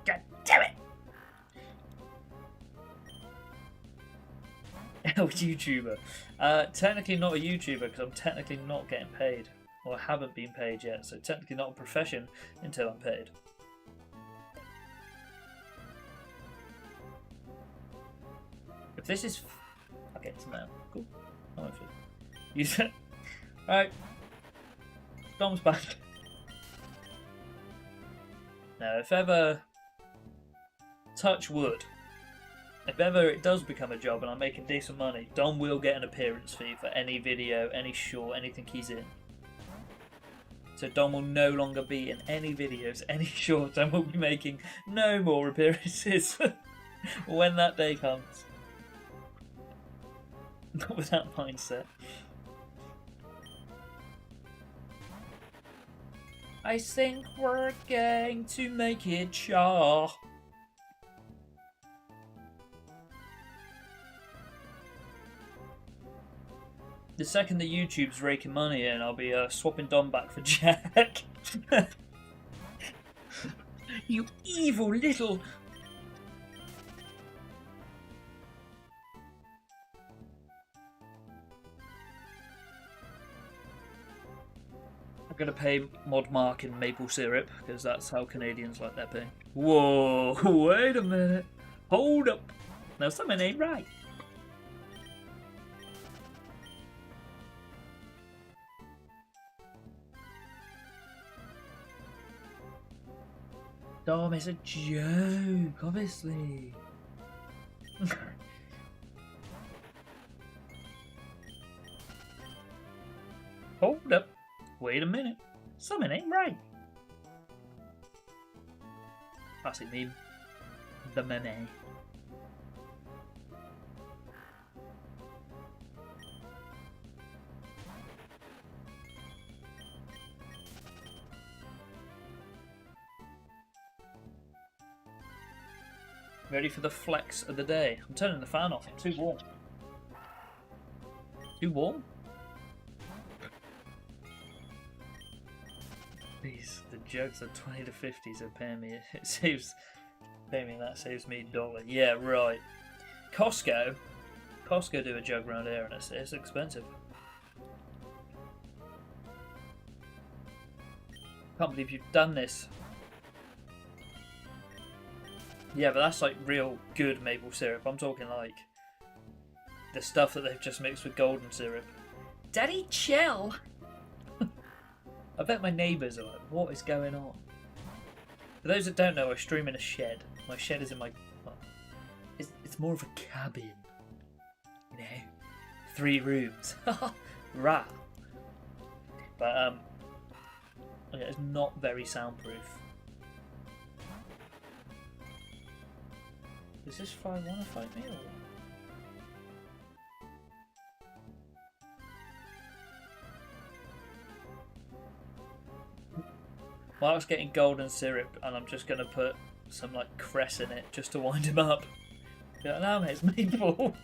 God damn it! Oh, YouTuber. Technically not a YouTuber because I'm technically not getting paid. Or I haven't been paid yet, so technically not a profession until I'm paid. If this is... Okay, it's now. Cool. You said... Alright. Dom's back. Now, if ever... Touch wood. If ever it does become a job and I'm making decent money, Dom will get an appearance fee for any video, any short, anything he's in. So Dom will no longer be in any videos, any shorts, and will be making no more appearances when that day comes. Not with that mindset. I think we're going to make it, Shaw. The second the YouTube's raking money in, I'll be swapping Dom back for Jack. You evil little... I'm going to pay Mod Mark in maple syrup, because that's how Canadians like their pay. Whoa, wait a minute. Hold up. Now something ain't right. Dom, it's a joke, obviously. Hold up. Wait a minute. Something ain't right. Classic meme. The meme. Ready for the flex of the day. I'm turning the fan off. It's too warm. Too warm? These the jugs are 20 to 50, so pay me. It saves. Pay me. That saves me $1. Yeah, right. Costco do a jug round here, and it's expensive. Can't believe you've done this. Yeah, but that's like real good maple syrup. I'm talking like the stuff that they've just mixed with golden syrup. Daddy, chill! I bet my neighbours are like, what is going on? For those that don't know, I stream in a shed. My shed is in my... Well, it's more of a cabin. You know? 3 rooms. Rah! But, yeah, it's not very soundproof. Does this fly want to fight me or what? Well, I was getting golden syrup, and I'm just going to put some like cress in it just to wind him up. Yeah, no, mate, it's maple.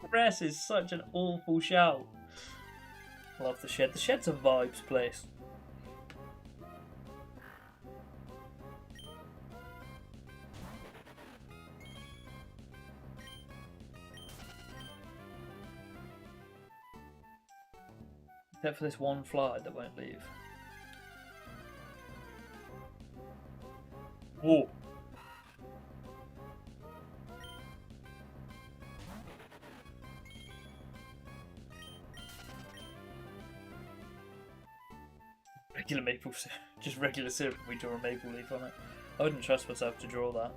Cress is such an awful shout. Love the shed. The shed's a vibes place. Except for this one fly that won't leave. Whoa. Regular maple syrup. Just regular syrup and we draw a maple leaf on it. I wouldn't trust myself to draw that.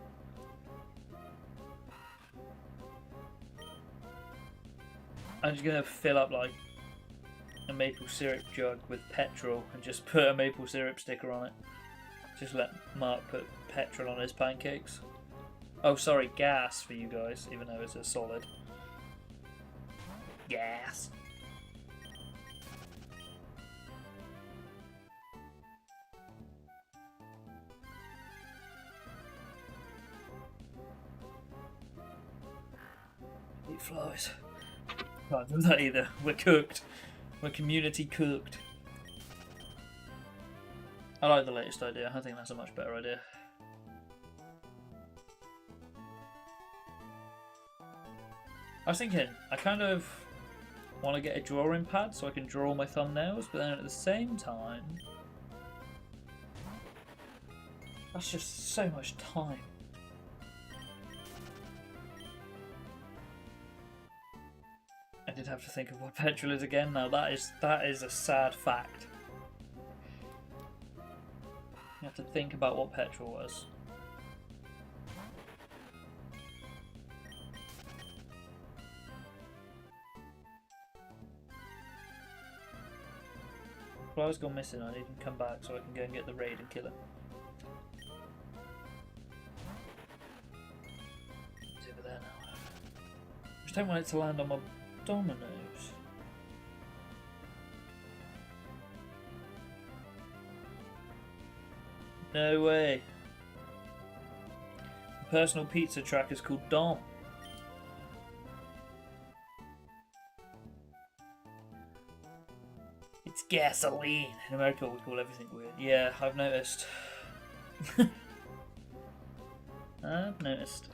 I'm just going to fill up like a maple syrup jug with petrol and just put a maple syrup sticker on it. Just let Mark put petrol on his pancakes. Oh, sorry, gas for you guys, even though it's a solid. Gas. Eat flies. Can't do that either. We're cooked. We're community cooked. I like the latest idea. I think that's a much better idea. I was thinking, I kind of want to get a drawing pad so I can draw my thumbnails, but then at the same time, that's just so much time. I did have to think of what petrol is again. Now that is a sad fact. You have to think about what petrol was. Fly's gone missing. I need him to come back so I can go and get the raid and kill him. He's over there now. just don't want it to land on my dominoes. No way. The personal pizza track is called Dom. It's gasoline. In America we call everything weird. Yeah, I've noticed. I've noticed.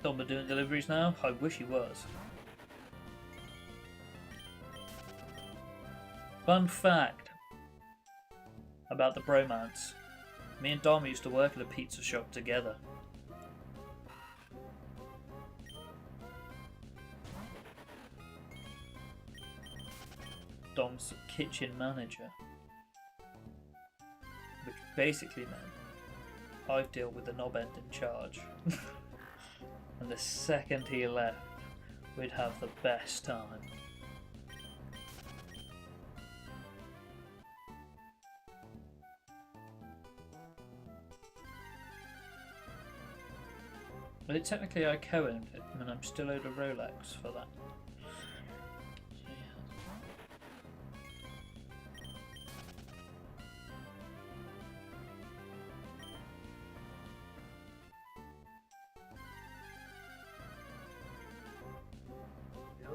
Dom are doing deliveries now? I wish he was. Fun fact about the bromance. Me and Dom used to work at a pizza shop together. Dom's kitchen manager. Which basically meant I'd deal with the knob end in charge. And the second he left, we'd have the best time. But technically I co-owned it, and I'm still owed a Rolex for that.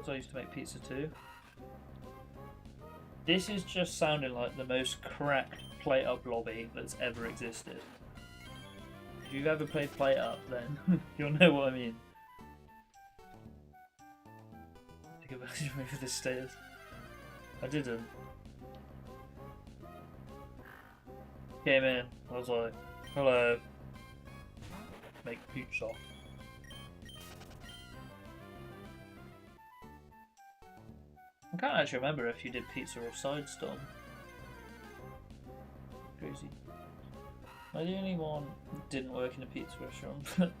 I used to make pizza too. This is just sounding like the most cracked Plate Up lobby that's ever existed. If you've ever played Plate Up, then you'll know what I mean. Take advantage of me for this stairs. I didn't. Came in, I was like, hello. Make pizza. I can't actually remember if you did pizza or side storm. Crazy. Am I the only one who didn't work in a pizza restaurant? In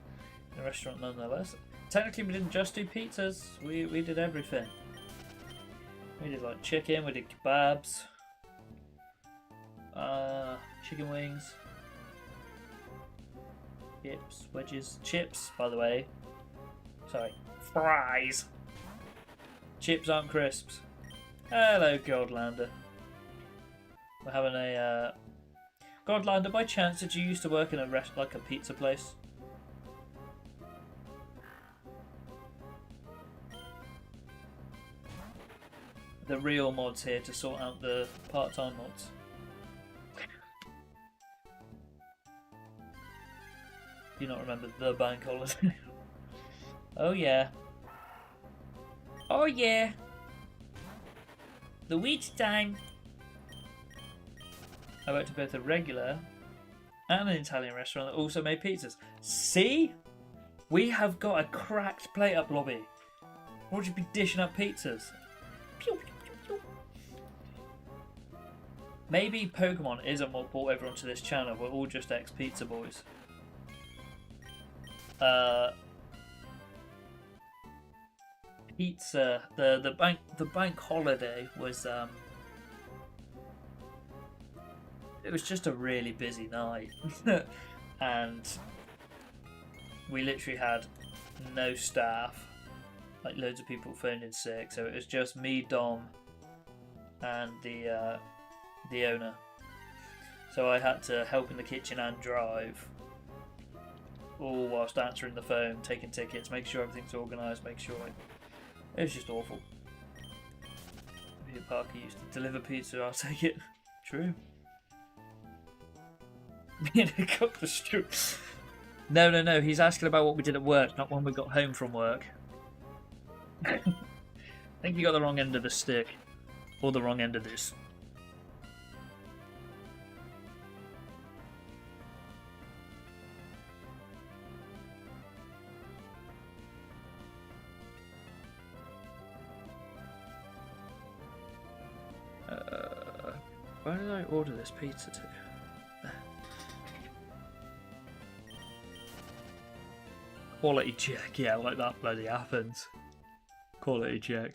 a restaurant nonetheless. Technically we didn't just do pizzas, we did everything. We did like chicken, we did kebabs, chicken wings, chips, wedges, chips by the way. Sorry, fries. Chips aren't crisps. Hello, Godlander. We're having a Godlander. By chance, did you used to work in a like a pizza place? The real mods here to sort out the part-time mods. Do you not remember the bank holiday? Oh yeah. Oh yeah! The wheat time! I worked at both a regular and an Italian restaurant that also made pizzas. See? We have got a cracked Plate Up lobby. Why would you be dishing up pizzas? Pew, pew, pew, pew. Maybe Pokemon isn't what brought everyone to this channel. We're all just ex-pizza boys. Pizza. The bank holiday was it was just a really busy night, and we literally had no staff. Like loads of people phoned in sick, so it was just me, Dom, and the owner. So I had to help in the kitchen and drive, all whilst answering the phone, taking tickets, make sure everything's organised, make sure. It was just awful. Peter Parker used to deliver pizza, I'll take it. True. Me and I cooked the stew. No. He's asking about what we did at work, not when we got home from work. I think you got the wrong end of the stick. Or the wrong end of this. Where did I order this pizza to? Quality check, yeah, like that bloody happens. Quality check.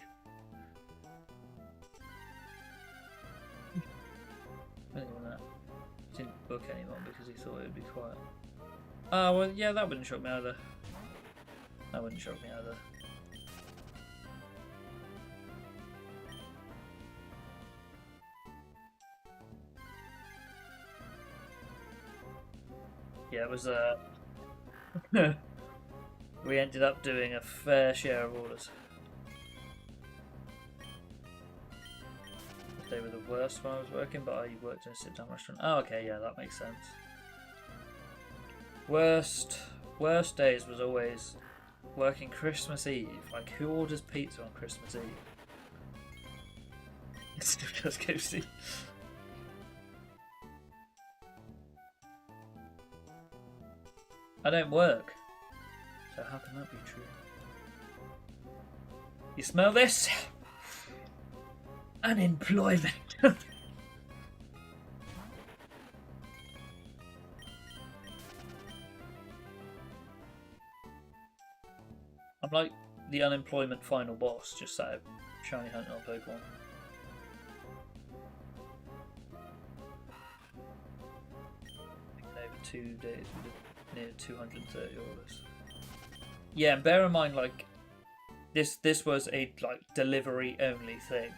Didn't book anyone because he thought it would be quiet. Oh, well, yeah, that wouldn't shock me either. That wouldn't shock me either. Yeah, it was we ended up doing a fair share of orders. They were the worst when I was working, but I worked in a sit-down restaurant. Oh, okay, yeah, that makes sense. Worst days was always working Christmas Eve. Like, who orders pizza on Christmas Eve? It's just ghosty. I don't work. So how can that be true? You smell this? Unemployment. I'm like the unemployment final boss, just sat shiny hunting on Pokemon. Over 2 days we did near 230 orders. Yeah, and bear in mind, like this was a like delivery only thing.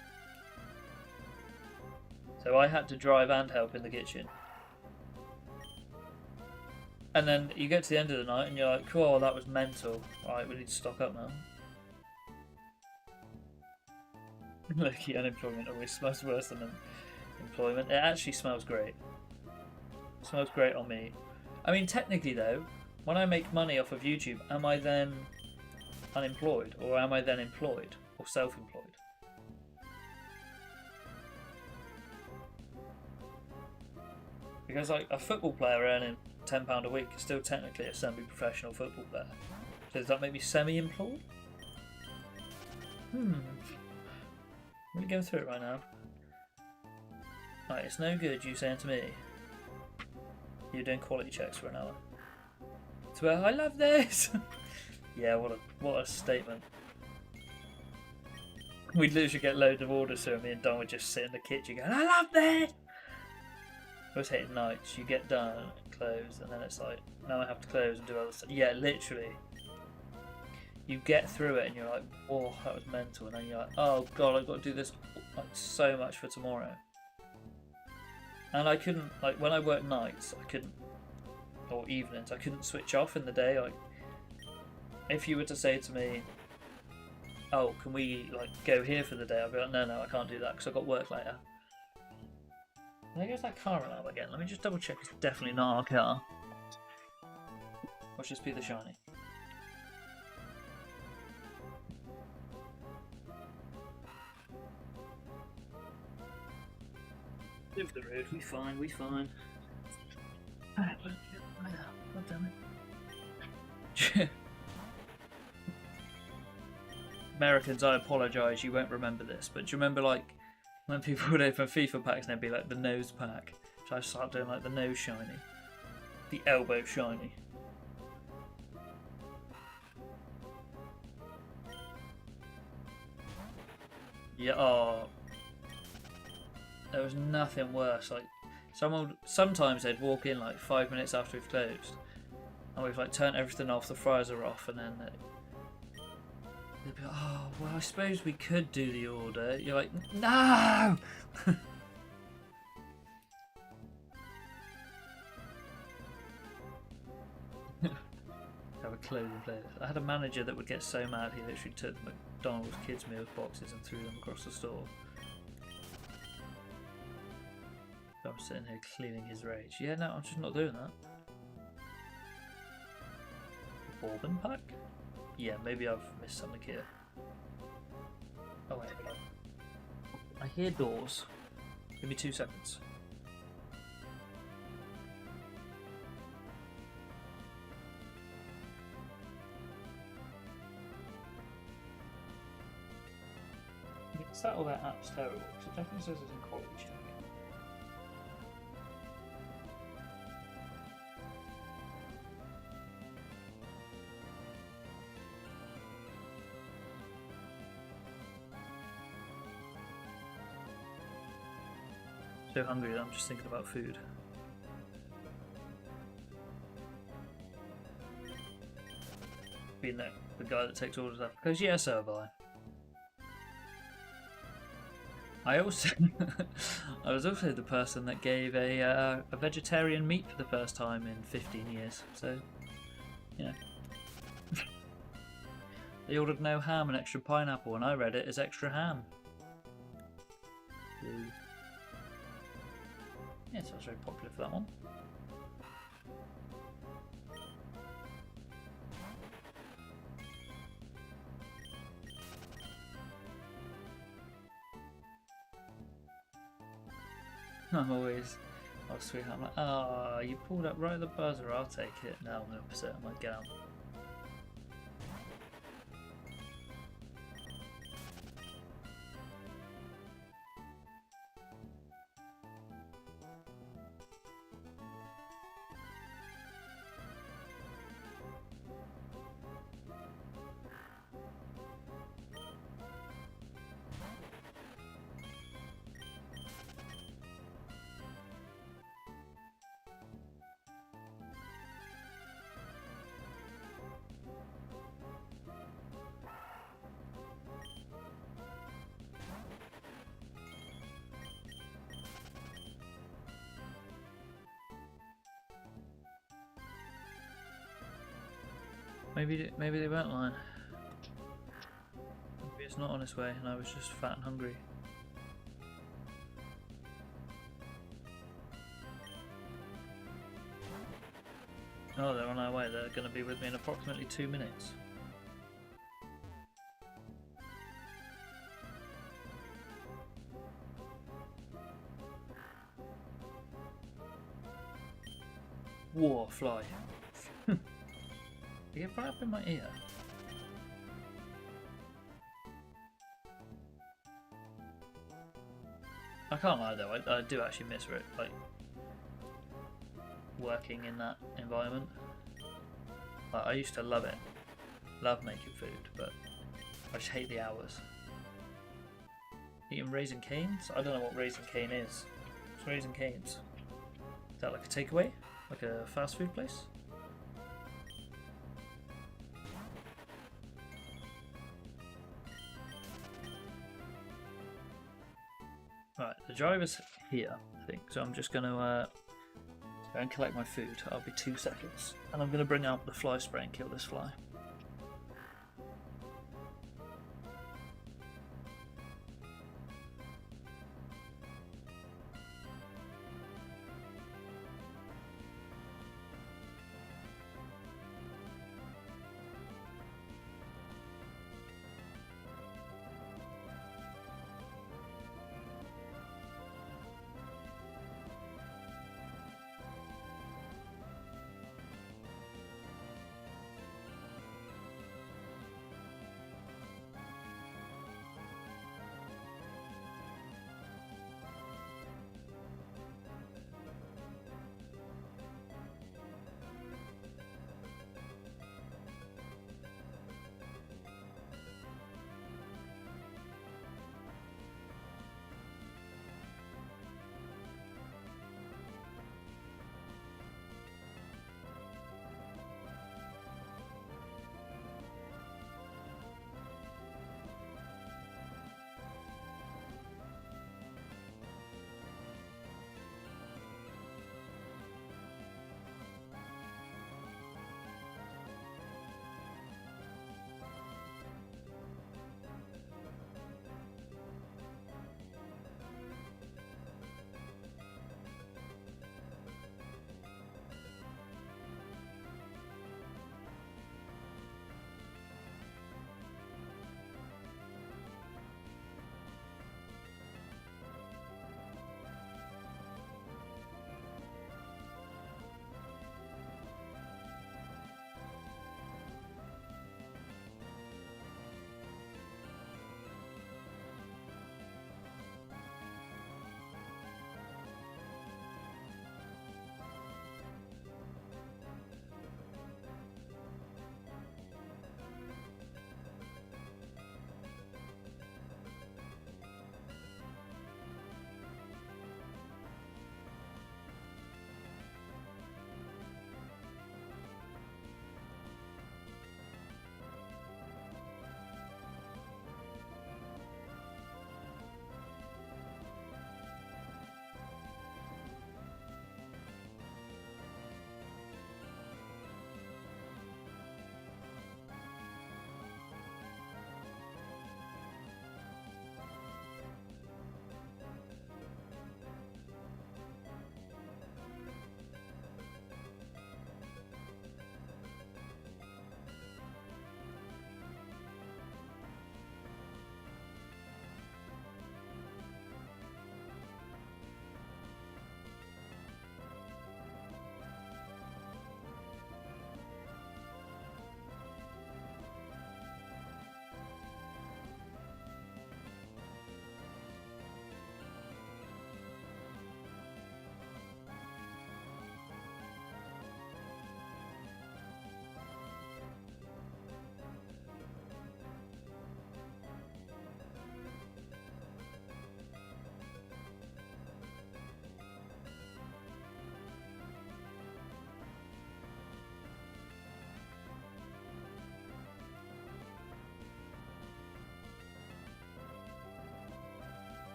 So I had to drive and help in the kitchen. And then you get to the end of the night and you're like, cool, that was mental. Alright, we need to stock up now. Lucky unemployment always smells worse than employment. It actually smells great. It smells great on me. I mean, technically though, when I make money off of YouTube, am I then unemployed? Or am I then employed? Or self-employed? Because like a football player earning £10 a week is still technically a semi-professional football player. So does that make me semi-employed? Let me go through it right now. Right, it's no good you saying to me you're doing quality checks for an hour. So I love this. Yeah, what a statement. We'd literally get loads of orders through, and me and Don would just sit in the kitchen going, I love this. I was hitting nights, you get done, close, and then it's like, now I have to close and do other stuff. Yeah, literally. You get through it and you're like, oh, that was mental. And then you're like, oh god, I've got to do this like so much for tomorrow. And I couldn't, like, when I worked nights, I couldn't, or evenings, I couldn't switch off in the day. Like, if you were to say to me, oh, can we, like, go here for the day? I'd be like, no, I can't do that because I've got work later. There goes that car alarm again. Let me just double check it's definitely not our car. Watch this be the shiny. Live the road, we fine. God damn it. Americans, I apologise, you won't remember this, but do you remember like when people would open FIFA packs and they'd be like the nose pack? So I started doing like the nose shiny. The elbow shiny. Yeah, oh. There was nothing worse. Like sometimes they'd walk in like 5 minutes after we've closed, and we've like turned everything off, the fryers are off, and then they'd be like, oh, well, I suppose we could do the order. You're like, no! Have a clothing place. I had a manager that would get so mad he literally took McDonald's kids' meals boxes and threw them across the store. I'm sitting here cleaning his rage. Yeah, no, I'm just not doing that. Bourbon pack? Yeah, maybe I've missed something here. Oh wait, I hear doors. Give me 2 seconds. Is that or that app's terrible? Because it definitely says it's in quality check. So hungry that I'm just thinking about food. Being the guy that takes orders up goes, yeah, so have I. I also, I was also the person that gave a vegetarian meat for the first time in 15 years. So, yeah. They ordered no ham and extra pineapple, and I read it as extra ham. Yeah, so I was very popular for that one. I'm always, oh sweetheart, I'm like, ah, you pulled up right at the buzzer, I'll take it. Now I'm going to put it on my gown. Maybe they weren't lying. Maybe it's not on its way and I was just fat and hungry. Oh, they're on our way. They're going to be with me in approximately 2 minutes. War fly. They get right up in my ear. I can't lie though, I do actually miss it, like working in that environment. Like, I used to love it, love making food, but I just hate the hours. Eating Raisin Canes? I don't know what Raisin Cane is. What's Raisin Canes? Is that like a takeaway? Like a fast food place? Right, the driver's here, I think, so I'm just going to go and collect my food. I'll be 2 seconds. And I'm going to bring out the fly spray and kill this fly.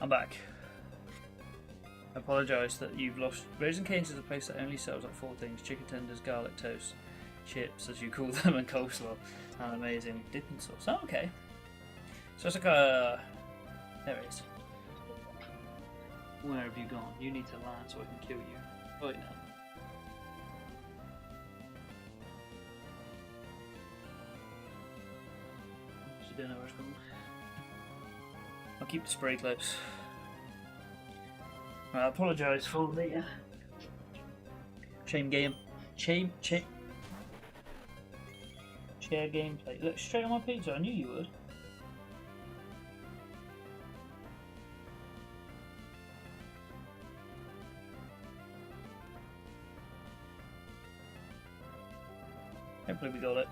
I'm back. I apologise that you've lost. Raising Cane's is a place that only sells like 4 things: chicken tenders, garlic toast, chips, as you call them, and coleslaw, and amazing dipping sauce. Oh, okay. So it's like a... There it is. Where have you gone? You need to land so I can kill you. Right now. You don't know where it's gone. I'll keep the spray close. I apologise for the chair gameplay. Look straight on my pizza. I knew you would. Hopefully we got it.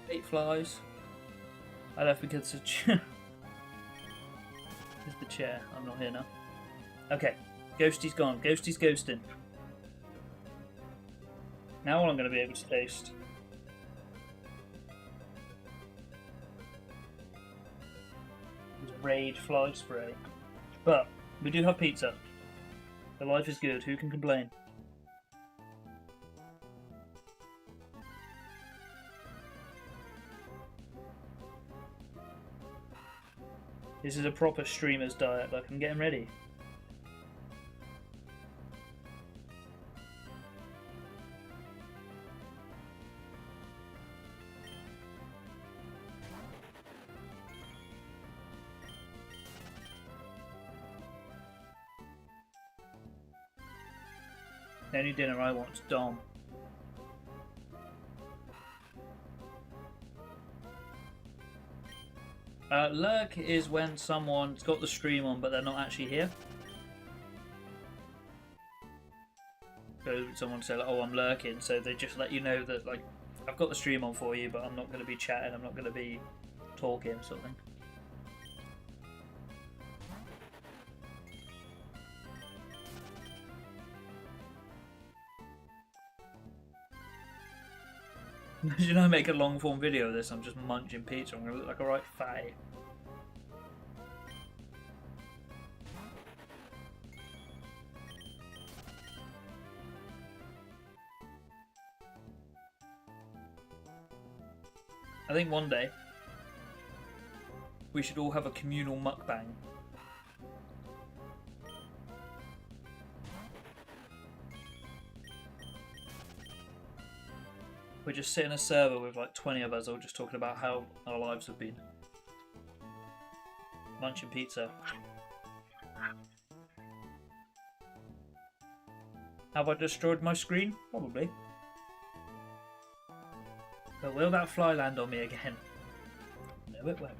Eight flies. I left because the chair. Here's the chair. I'm not here now. Okay. Ghosty's gone. Ghosty's ghosting. Now all I'm going to be able to taste is Raid fly spray. But we do have pizza. The life is good. Who can complain? This is a proper streamer's diet, like I'm getting ready. The only dinner I want is Dom. Lurk is when someone's got the stream on but they're not actually here. So someone said, like, oh, I'm lurking, so they just let you know that, like, I've got the stream on for you, but I'm not going to be chatting, I'm not going to be talking, sort of thing. Imagine I make a long form video of this, I'm just munching pizza, I'm going to look like a right fatty. I think one day we should all have a communal mukbang. We just sit in a server with like 20 of us all just talking about how our lives have been. Munching pizza. Have I destroyed my screen? Probably. But will that fly land on me again? No, it won't.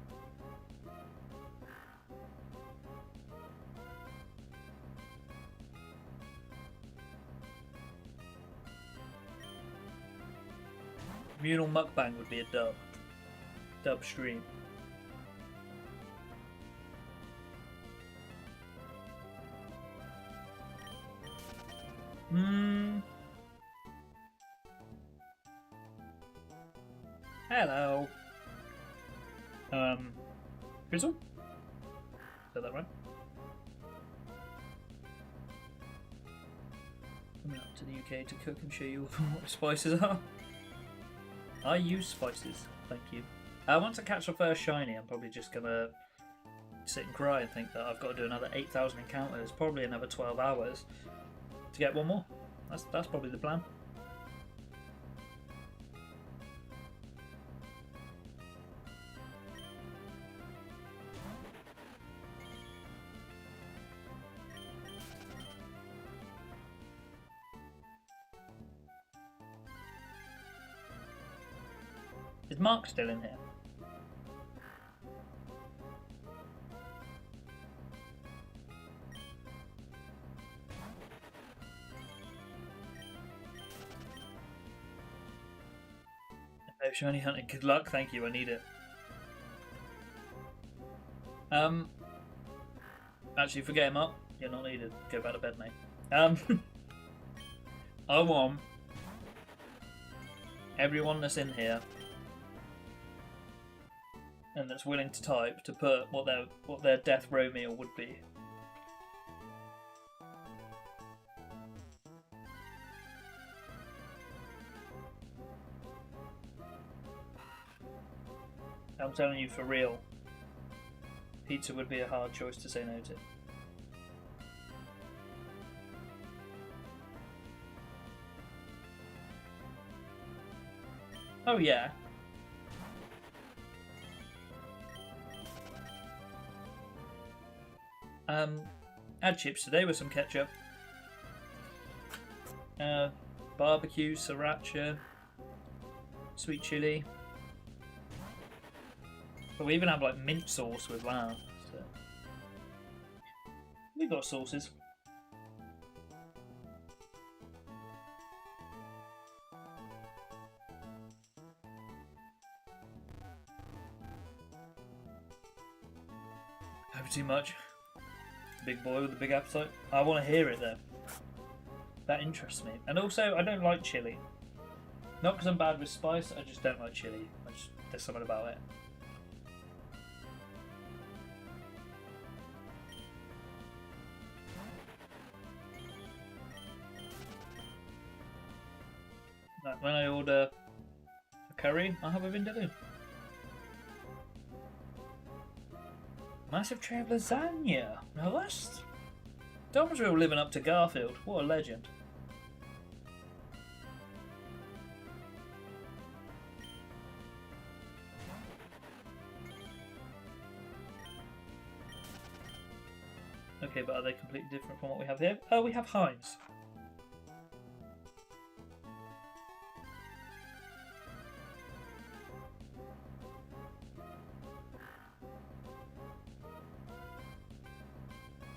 Communal mukbang would be a dub. Dub stream. Hello. Grizzle? Is that right? Coming up to the UK to cook and show you what spices are. I use spices, thank you. Once I catch the first shiny, I'm probably just gonna sit and cry and think that I've got to do another 8,000 encounters, probably another 12 hours to get one more. That's probably the plan. Is Mark still in here? No shiny hunting. Good luck. Thank you. I need it. Actually, forget him up. You're not needed. Go back to bed, mate. I want everyone that's in here and that's willing to type to put what their death row meal would be. I'm telling you for real, pizza would be a hard choice to say no to. Oh yeah. Add chips today with some ketchup. Barbecue, sriracha, sweet chili. But we even have like mint sauce with lamb. So. We've got sauces. Hope too much. Big boy with a big appetite. I want to hear it though. That interests me. And also, I don't like chili. Not because I'm bad with spice, I just don't like chili. There's something about it. Like when I order a curry, I'll have a vindaloo. Massive tray of lasagna. Now that's Dom's real living up to Garfield. What a legend. Okay, but are they completely different from what we have here? Oh, we have Heinz.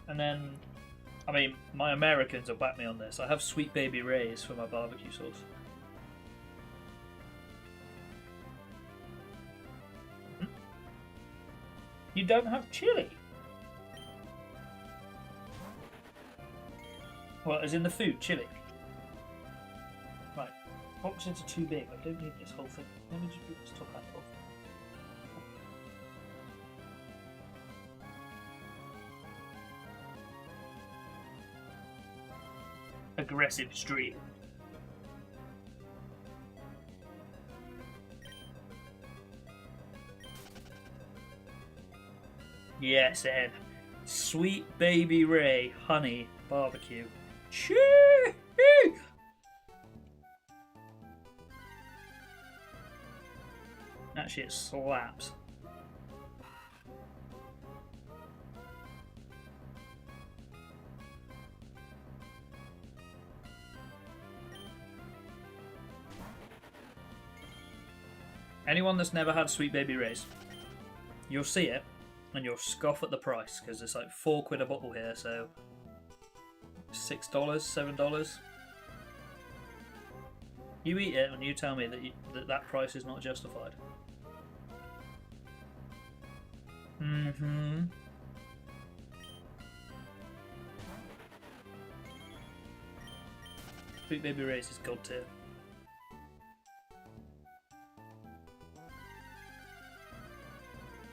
And then, I mean, my Americans will back me on this. I have Sweet Baby Ray's for my barbecue sauce. You don't have chili? Well, as in the food, chili. Right, boxes are too big. I don't need this whole thing. Let me just put this top hat off. Aggressive stream. Yes, Ed. Sweet Baby Ray honey barbecue. Chee! That shit slaps. Anyone that's never had Sweet Baby Ray's, you'll see it and you'll scoff at the price because it's like £4 a bottle here, so $6, $7. You eat it and you tell me that that price is not justified. Sweet Baby Ray's is god tier.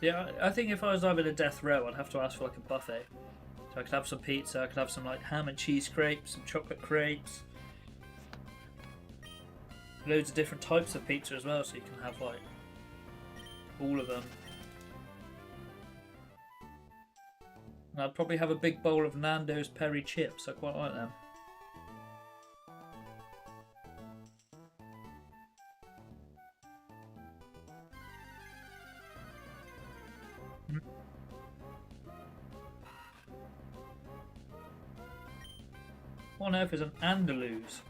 Yeah, I think if I was having a death row, I'd have to ask for like a buffet. So I could have some pizza, I could have some like ham and cheese crepes, some chocolate crepes. Loads of different types of pizza as well, so you can have like all of them. And I'd probably have a big bowl of Nando's peri chips, I quite like them. What on earth is an Andaluz?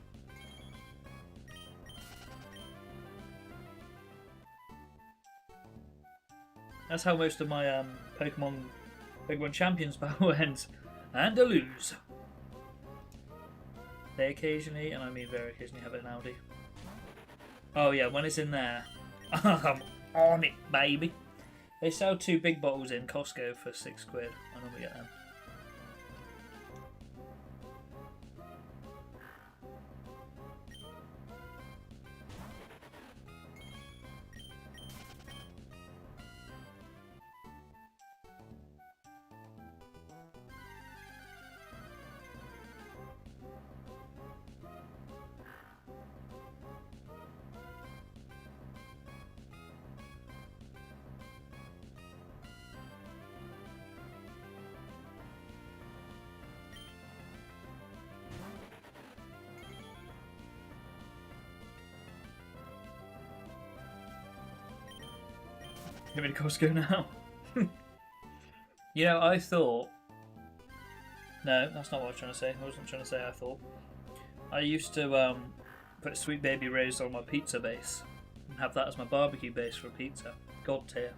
That's how most of my Pokemon Champions battle ends. Andaluz. They occasionally, and I mean very occasionally, have an Audi. Oh yeah, when it's in there, I'm on it, baby. They sell 2 big bottles in Costco for £6. I normally get them. Give me to Costco now. You know, I thought. No, that's not what I was trying to say. I wasn't trying to say I thought. I used to put Sweet Baby Ray's on my pizza base and have that as my barbecue base for pizza. God tier.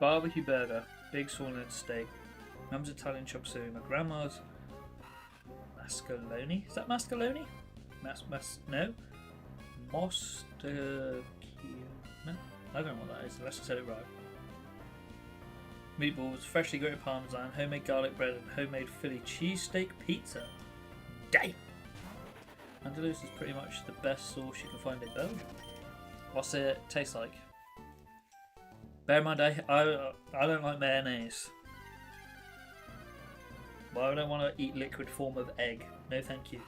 Barbecue burger, big sirloin steak, mum's Italian chop suey, my grandma's mascaroni. Is that mascaroni? No. Mostacchio. No, I don't know what that is, unless I said it right. Meatballs, freshly grated parmesan, homemade garlic bread, and homemade Philly cheesesteak pizza. Damn! Andalus is pretty much the best sauce you can find in Belgium. What's it taste like? Bear in mind, I don't like mayonnaise. Well, I don't want to eat liquid form of egg. No, thank you.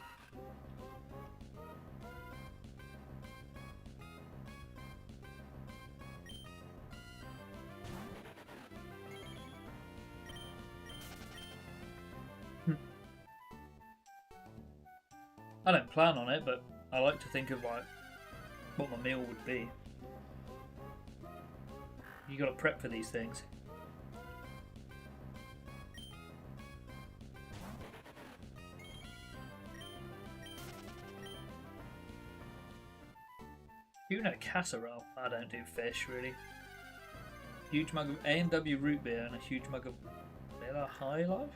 I don't plan on it, but I like to think of like what my meal would be. You got to prep for these things. Tuna casserole. I don't do fish really. Huge mug of A&W root beer and a huge mug of Miller High Life.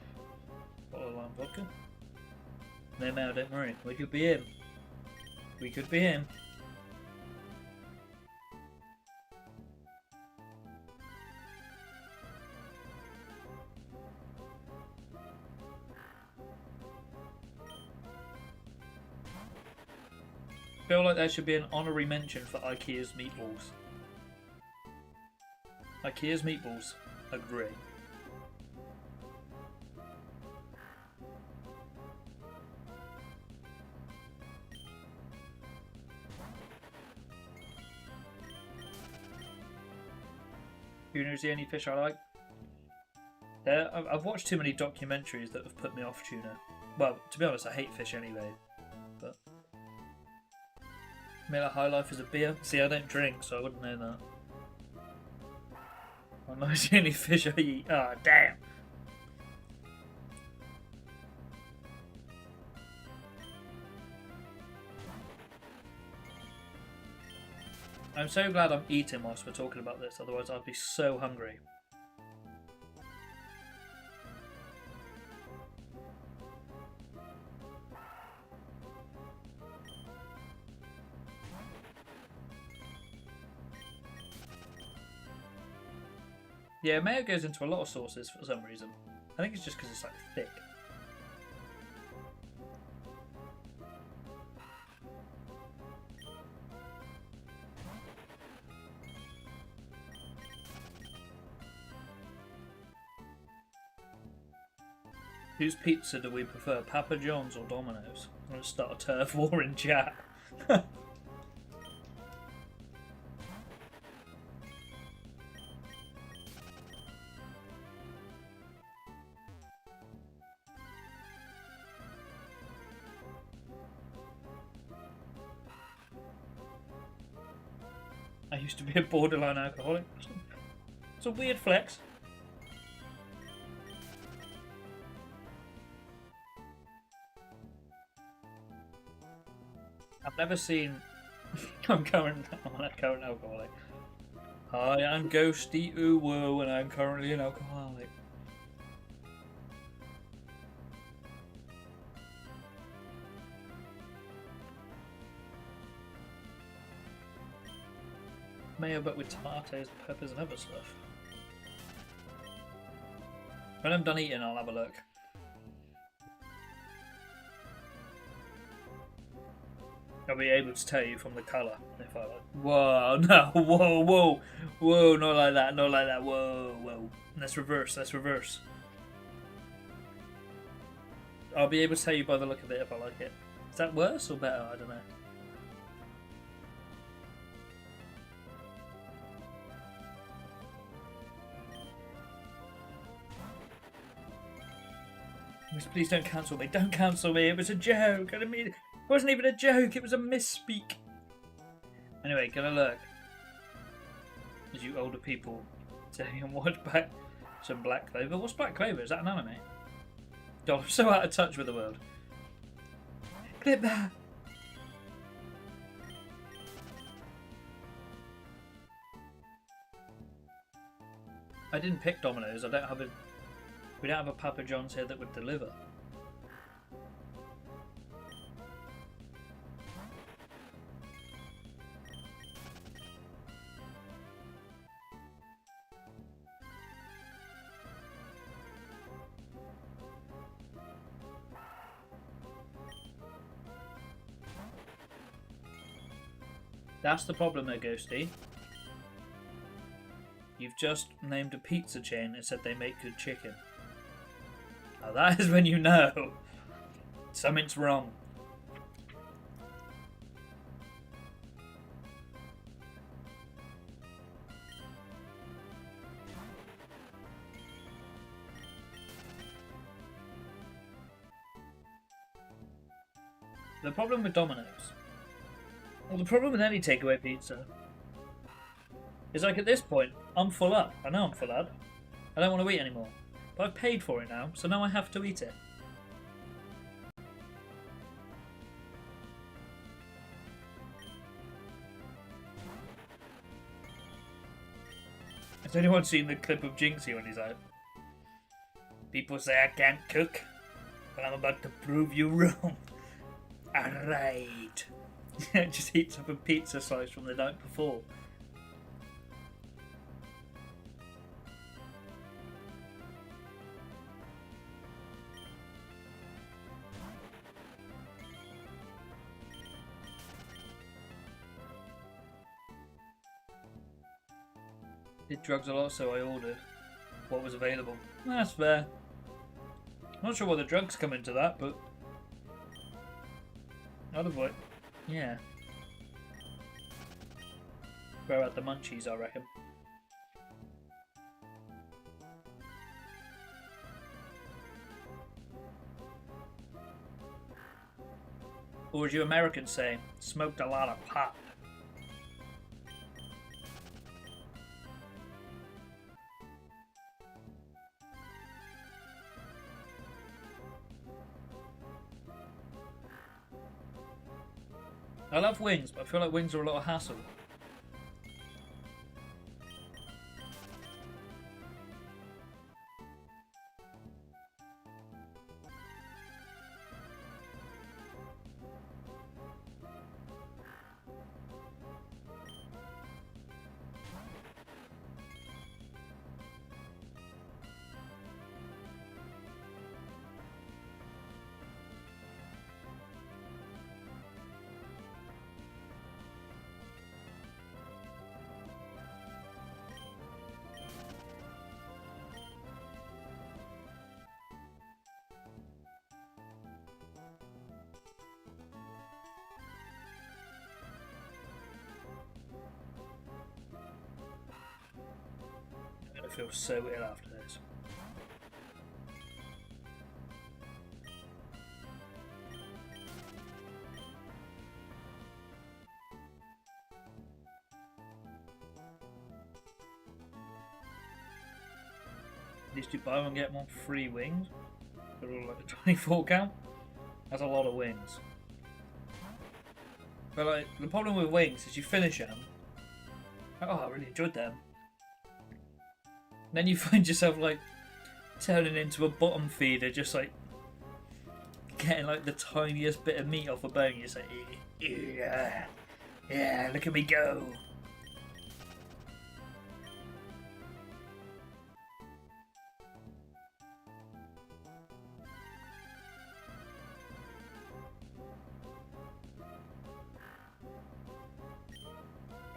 Bottle of lime vodka. No mail, don't worry. We could be in. We could be in. I feel like there should be an honorary mention for IKEA's meatballs. IKEA's meatballs are great. Tuna's the only fish I like. I've watched too many documentaries that have put me off tuna. Well, to be honest, I hate fish anyway. But Miller High Life is a beer. See, I don't drink, so I wouldn't know that. I'm not the only fish I eat. Ah, oh, damn. I'm so glad I'm eating whilst we're talking about this, otherwise I'd be so hungry. Yeah, mayo goes into a lot of sauces for some reason. I think it's just because it's like thick. Whose pizza do we prefer, Papa John's or Domino's? I'm going to start a turf war in chat. I used to be a borderline alcoholic. It's a weird flex. I've never seen. I'm a current alcoholic. Hi, I'm Ghosty Uwu, and I'm currently an alcoholic. Mayo, but with tomatoes, peppers, and other stuff. When I'm done eating, I'll have a look. I'll be able to tell you from the colour if I like. Whoa, no, whoa, whoa, whoa, not like that, not like that, whoa, whoa. Let's reverse, let's reverse. I'll be able to tell you by the look of it if I like it. Is that worse or better? I don't know. Please don't cancel me. Don't cancel me. It was a joke. I mean, it wasn't even a joke. It was a misspeak. Anyway, gonna look. As you older people saying and watch back some Black Clover. What's Black Clover? Is that an anime? God, I'm so out of touch with the world. Clip that. I didn't pick Domino's. I don't have a. We don't have a Papa John's here that would deliver. That's the problem there, Ghosty. You've just named a pizza chain and said they make good chicken. Now that is when you know something's wrong. The problem with Domino's, well, the problem with any takeaway pizza, is like at this point, I'm full up. I know I'm full up. I don't want to eat anymore. But I've paid for it now, so now I have to eat it. Has anyone seen the clip of Jinxie when he's out? People say I can't cook, but I'm about to prove you wrong. Alright. Just eats up a pizza slice from the night before. Did drugs a lot, so I ordered what was available. That's fair. Not sure what the drugs come into that, but I'd avoid. Yeah. Grow out the munchies, I reckon. Or as you Americans say, smoked a lot of pot. I love wings, but I feel like wings are a lot of hassle. I feel so ill after this. These two buy one get one free wings. They're all like a 24 count. That's a lot of wings. But like the problem with wings is you finish them. Oh, I really enjoyed them. Then you find yourself like turning into a bottom feeder, just like getting like the tiniest bit of meat off a bone. You're just like, yeah, yeah, look at me go.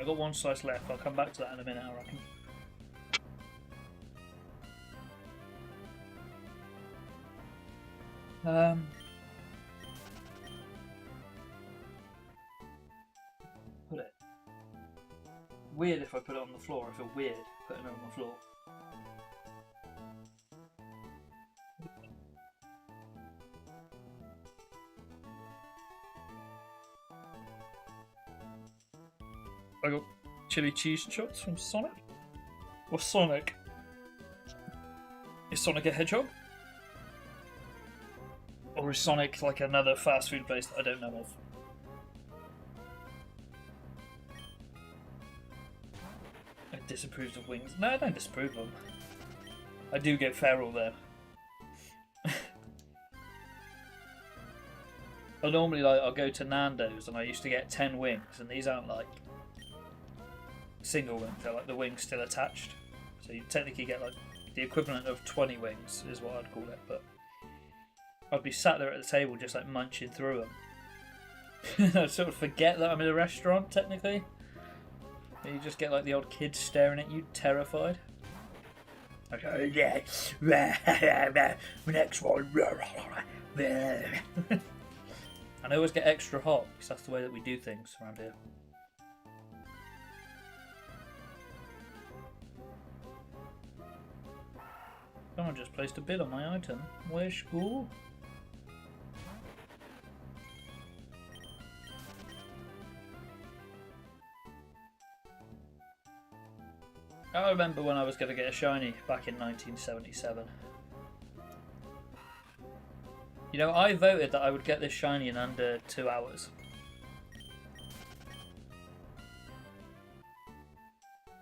I've got one slice left. I'll come back to that in a minute, I reckon. Put it. Weird if I put it on the floor. I feel weird putting it on the floor. I got chili cheese shots from Sonic. Or Sonic. Is Sonic a Hedgehog? Or is Sonic like another fast food place that I don't know of? I disapprove of wings. No, I don't disapprove of them. I do get feral though. I normally I'll go to Nando's and I used to get 10 wings, and these aren't like single wings, they're like the wings still attached. So you technically get like the equivalent of 20 wings is what I'd call it, but I'd be sat there at the table just like munching through them. I'd sort of forget that I'm in a restaurant technically. And you just get like the old kids staring at you, terrified. Okay, yeah, next one. And I always get extra hot because that's the way that we do things around here. Someone just placed a bid on my item. Where's school? I remember when I was going to get a shiny back in 1977. You know, I voted that I would get this shiny in under 2 hours.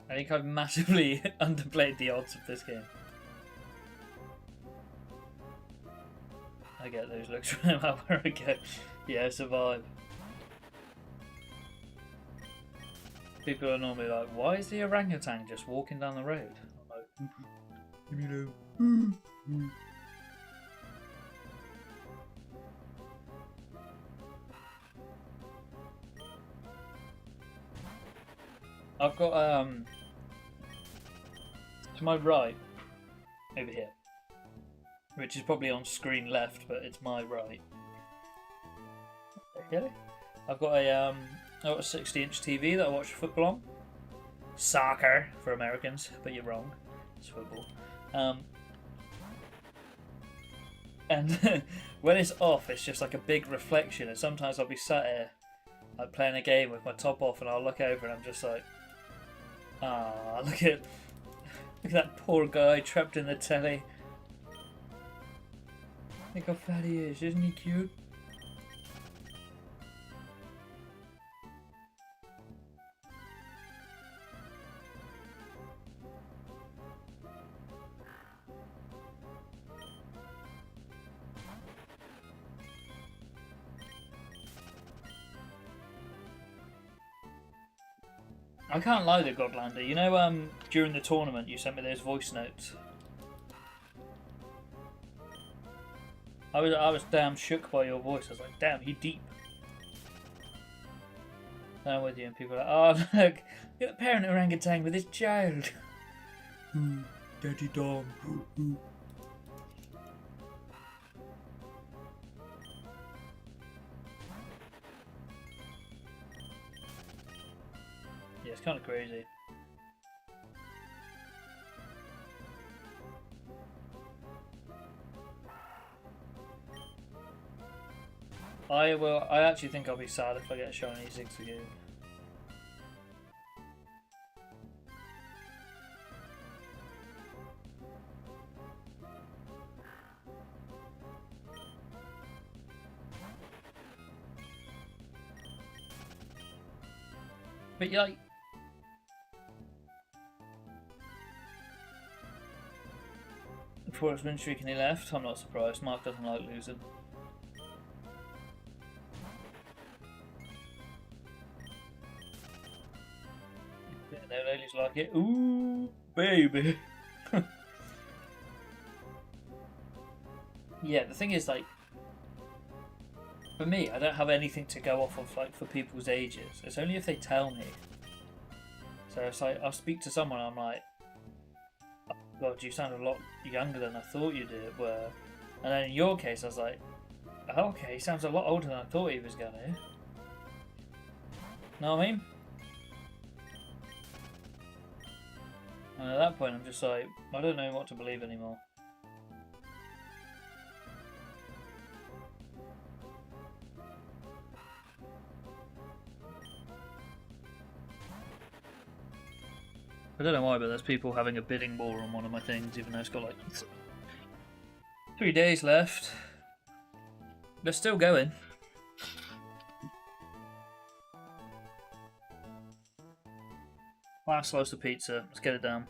I think I've massively underplayed the odds of this game. I get those looks from him out where I go. Yeah, survive. People are normally like, why is the orangutan just walking down the road? I'm like, you know. I've got to my right over here, which is probably on screen left, but it's my right. Okay. I've got a 60-inch TV that I watch football on. Soccer for Americans, but you're wrong. It's football. And when it's off, it's just like a big reflection. And sometimes I'll be sat here, like playing a game with my top off, and I'll look over and I'm just like, ah, look at that poor guy trapped in the telly. Look how fat he is, isn't he cute? I can't lie to Godlander. You know, during the tournament, you sent me those voice notes. I was damn shook by your voice. I was like, damn, he deep. And I'm with you, and people are like, oh look, you're the parent orangutan with his child. Daddy Dom. Yeah, it's kind of crazy. I actually think I'll be sad if I get a shiny Ziggs again. But like, Forrest's been streaking, he left. I'm not surprised. Mark doesn't like losing. No ladies like it. Ooh, baby. Yeah, the thing is, like, for me, I don't have anything to go off of, like, for people's ages. It's only if they tell me. So it's like I'll speak to someone, I'm like, oh, God, you sound a lot younger than I thought you did. Were, and then in your case, I was like, oh, okay, he sounds a lot older than I thought he was gonna. Know what I mean? And at that point, I'm just like, I don't know what to believe anymore. I don't know why, but there's people having a bidding war on one of my things, even though it's got like 3 days left. They're still going. Last slice of pizza. Let's get it down.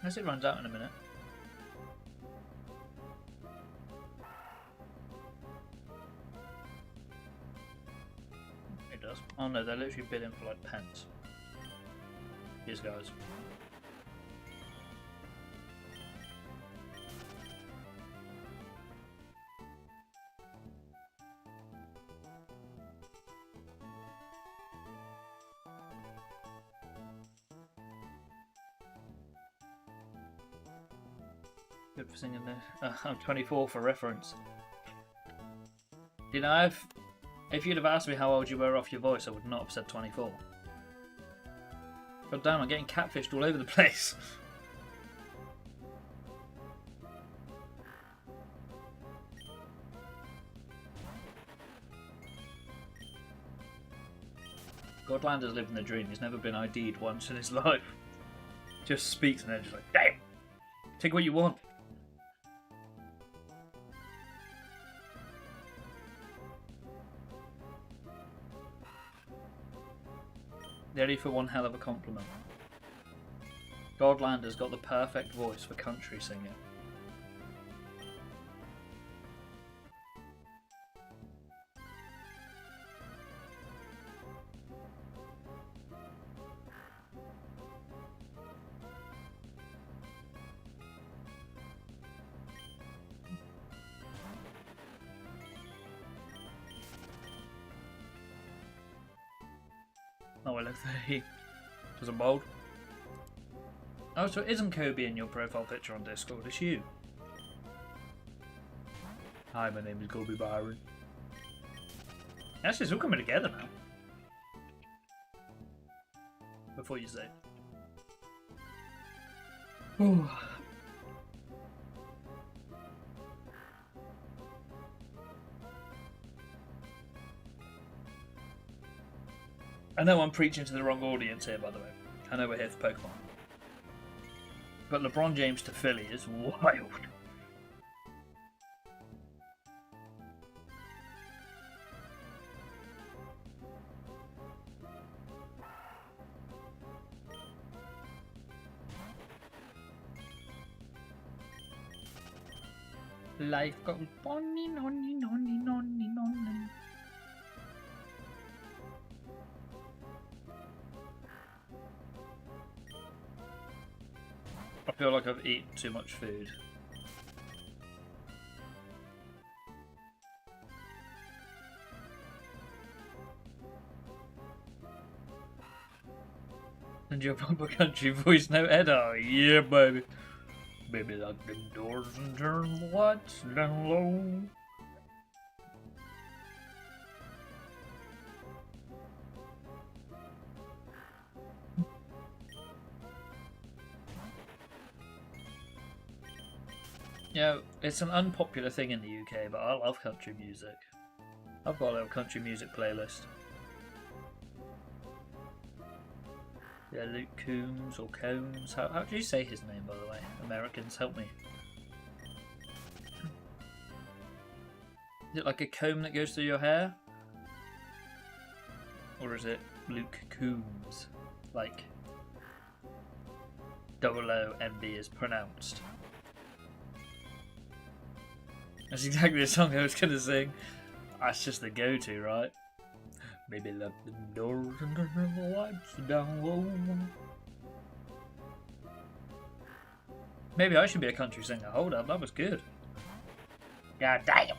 Unless it runs out in a minute. It does. Oh no, they're literally bidding for like pence. These guys. Good for singing this. I'm 24 for reference. You know, if you'd have asked me how old you were off your voice, I would not have said 24. God damn, I'm getting catfished all over the place. Godlander's living the dream. He's never been ID'd once in his life. Just speaks and then just like, damn! Take what you want. Ready for one hell of a compliment. Godlander's got the perfect voice for country singing. Oh, I look there. He doesn't bold. Oh, so it isn't Kobe in your profile picture on Discord, it's you. Hi, my name is Kobe Byron. Actually, it's all coming together now. Before you say. Ooh. I know I'm preaching to the wrong audience here, by the way. I know we're here for Pokemon. But LeBron James to Philly is wild. Life goes on and on and on and on and on. I feel like I've eaten too much food. And your proper country voice note, Edda. Yeah, baby. Baby, lock them doors and turn the lights down low. Yeah, it's an unpopular thing in the UK, but I love country music. I've got a little country music playlist. Yeah, Luke Combs or Combs. How do you say his name, by the way? Americans, help me. Is it like a comb that goes through your hair? Or is it Luke Combs? Like OOMB is pronounced. That's exactly the song I was going to sing. That's just the go-to, right? Maybe let the doors and turn the lights down low. Maybe I should be a country singer. Hold up, that was good. God damn.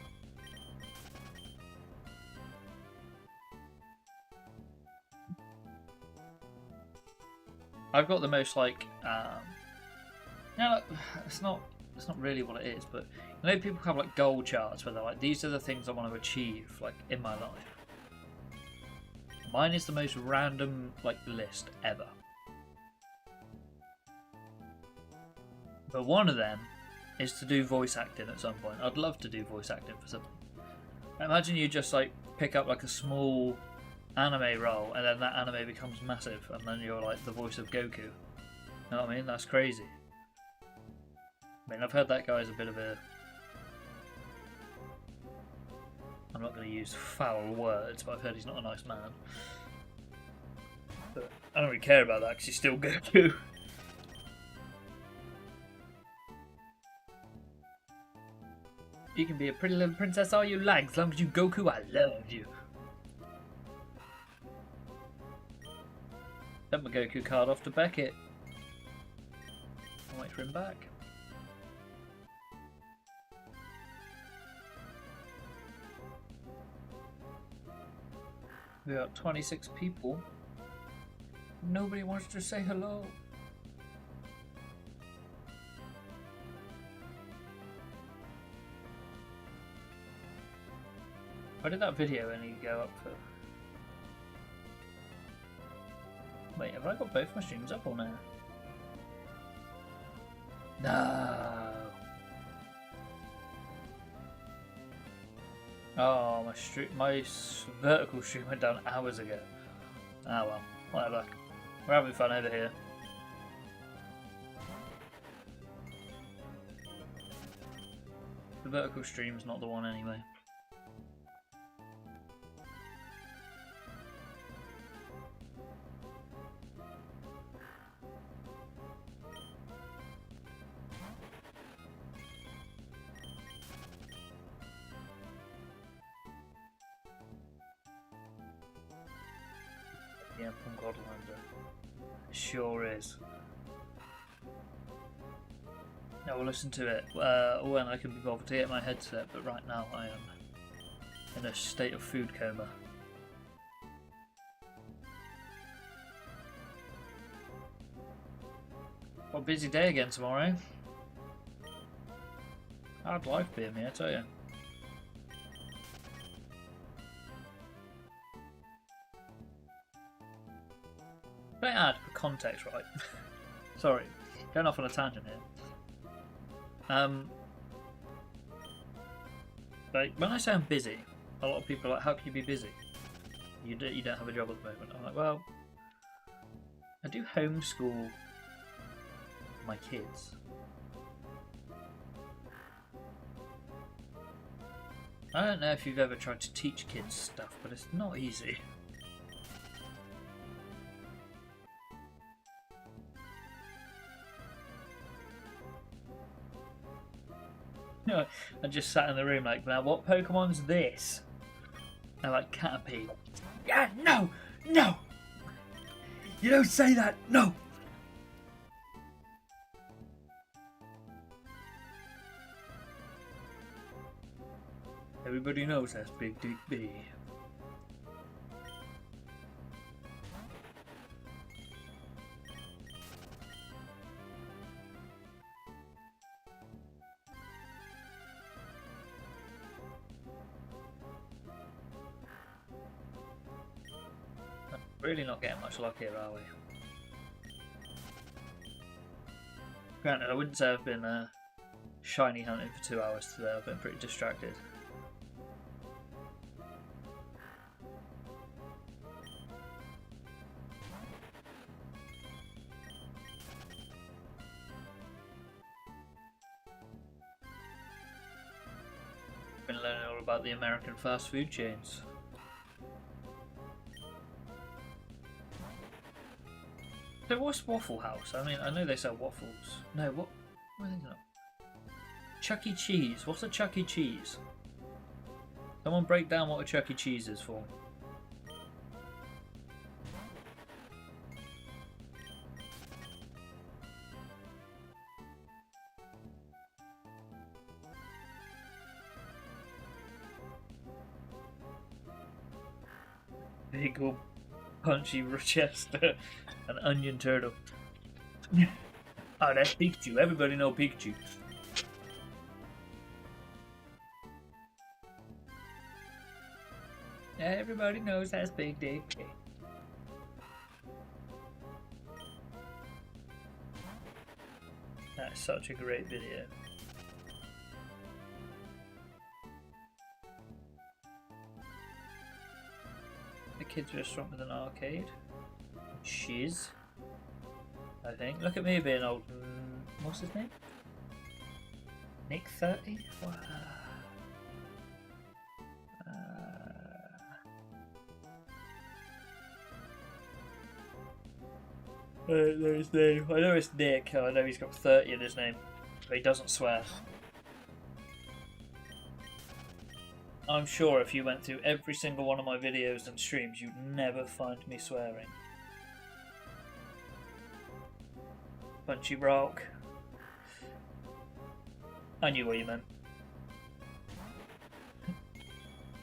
I've got the most like, it's not really what it is, but you know people have like goal charts where they're like, these are the things I want to achieve like in my life. Mine is the most random like list ever. But one of them is to do voice acting at some point. I'd love to do voice acting for something. Imagine you just like pick up like a small anime role and then that anime becomes massive and then you're like the voice of Goku. You know what I mean? That's crazy. I mean, I've heard that guy's a bit of a... I'm not going to use foul words, but I've heard he's not a nice man. But I don't really care about that because he's still Goku. You can be a pretty little princess all you like, as long as you Goku, I love you. Sent my Goku card off to Beckett. I'll wait for him back. We got 26 people. Nobody wants to say hello. Why did that video only go up for... Wait, have I got both my streams up or no? No. Oh, my vertical stream went down hours ago. Ah well, whatever. We're having fun over here. The vertical stream's not the one anyway. Yeah, from Godlander. It sure is. Now we'll listen to it when I can be bothered to get my headset, but right now I am in a state of food coma. What a busy day again tomorrow. Hard life being me, I tell you. Very hard for context, right? Sorry, going off on a tangent here. Like when I say I'm busy, a lot of people are like, "How can you be busy? You don't have a job at the moment." I'm like, well, I do homeschool my kids. I don't know if you've ever tried to teach kids stuff, but it's not easy. I just sat in the room like, now what Pokemon's this? And like Caterpie. Yeah, no! No! You don't say that! No! Everybody knows that's Big Dick B. Really not getting much luck here, are we? Granted, I wouldn't say I've been shiny hunting for 2 hours today. I've been pretty distracted. Been learning all about the American fast food chains. So what's Waffle House? I mean, I know they sell waffles. No, what? Where are they not? Chuck E. Cheese. What's a Chuck E. Cheese? Someone break down what a Chuck E. Cheese is for me. Big old punchy Rochester, an onion turtle. Oh, that's Pikachu. Everybody know Pikachu. Everybody knows that's Big Dick. That's such a great video. The kids restaurant with an arcade. Shiz. I think. Look at me being old. What's his name? Nick 30? Wow. I don't know his name. I know it's Nick. I know he's got 30 in his name. But he doesn't swear. I'm sure if you went through every single one of my videos and streams, you'd never find me swearing. Punchy Rock. I knew what you meant.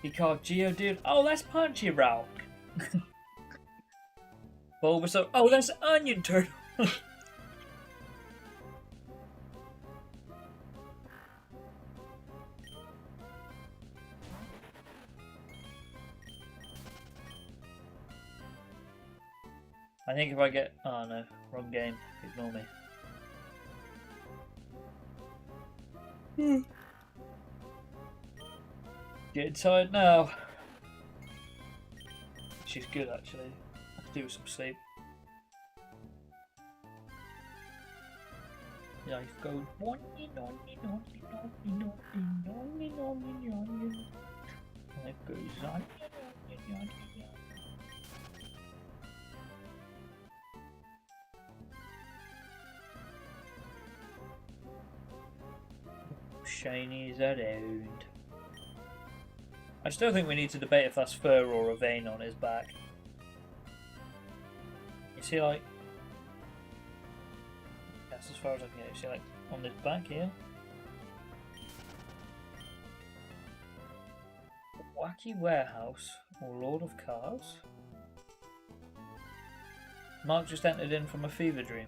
He called Geodude. Oh, that's Punchy Rock. Bulbasaur. Oh, that's Onion Turtle. I think if I get... Oh no, wrong game. Ignore me. Getting tired now. She's good actually. I have to do some sleep. Life goes on and on and on and on and on and on and on and on. Life goes on and on and on and on. Shinies around. I still think we need to debate if that's fur or a vein on his back. You see, like, that's as far as I can get. You see, like, on this back here. Wacky Warehouse or Lord of Cars. Mark just entered in from a fever dream.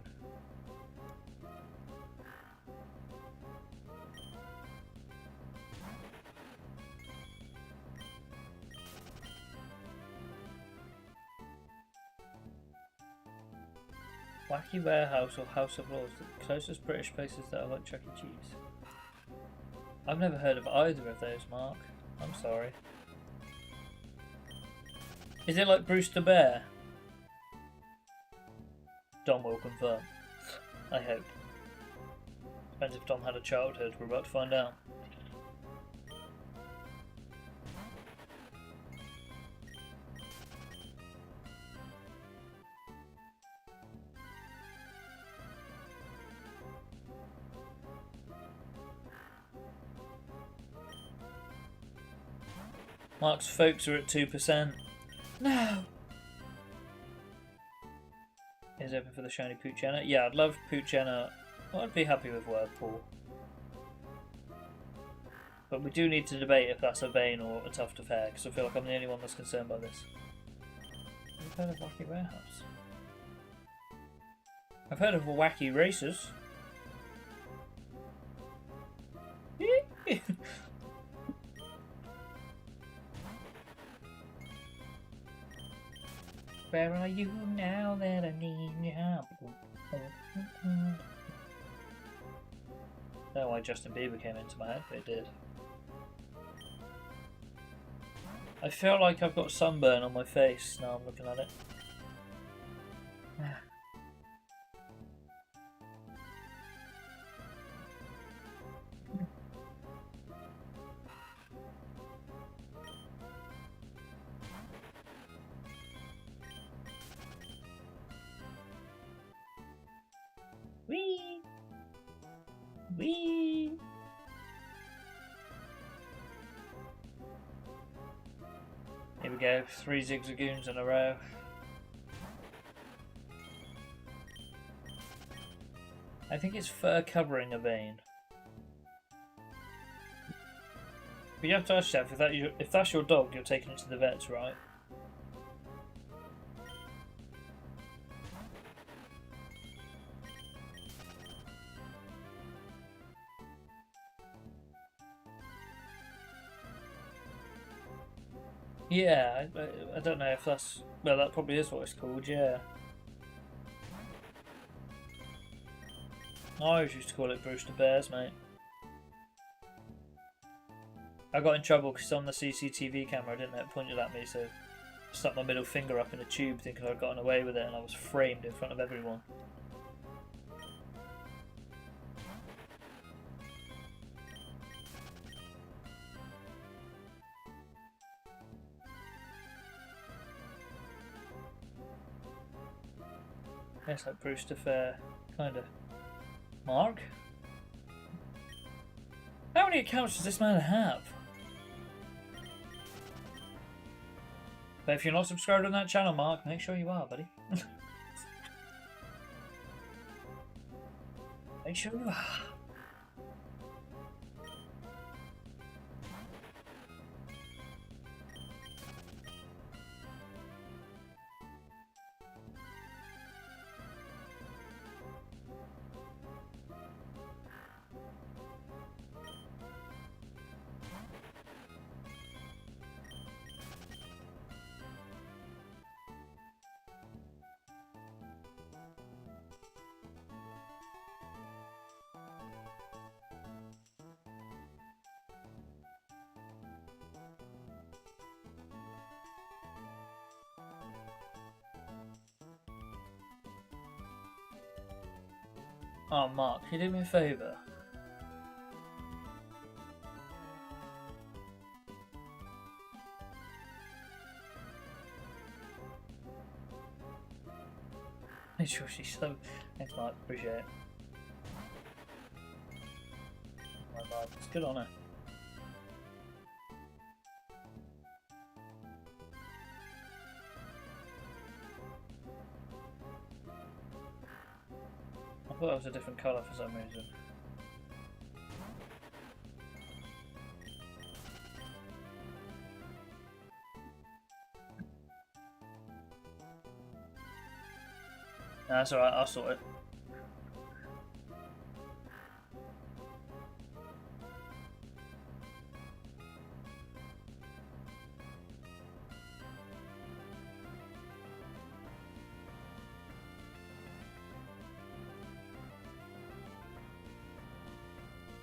Wacky Warehouse or House of Lords, the closest British places that are like Chuck E. Cheese. I've never heard of either of those, Mark. I'm sorry. Is it like Brewster Bear? Dom will confirm. I hope. Depends if Dom had a childhood, we're about to find out. Mark's folks are at 2%. No! Is open for the shiny Poochenna? Yeah, I'd love Poochenna. Well, I'd be happy with Whirlpool. But we do need to debate if that's a vein or a tuft of hair, because I feel like I'm the only one that's concerned by this. I've heard of Wacky Warehouse. I've heard of Wacky Racers. Where are you now that I need you? I don't know why Justin Bieber came into my head, but it did. I feel like I've got sunburn on my face now I'm looking at it. Whee! Here we go, 3 zigzagoons in a row. I think it's fur covering a vein. But you have to ask yourself, if that's your dog, you're taking it to the vets, right? Yeah, I don't know if that's... Well, that probably is what it's called, yeah. I always used to call it Brewster Bears, mate. I got in trouble because on the CCTV camera, I didn't have it pointed at me, so I stuck my middle finger up in a tube thinking I'd gotten away with it, and I was framed in front of everyone. Yes, like Brewster Fair, kinda. Mark? How many accounts does this man have? But if you're not subscribed on that channel, Mark, make sure you are, buddy. Make sure you are. Oh, Mark, can you do me a favour? Make sure she's so... Thanks, Mark. Appreciate it. My bad. It's good on her. I thought it was a different colour for some reason. No, that's alright, I'll sort it.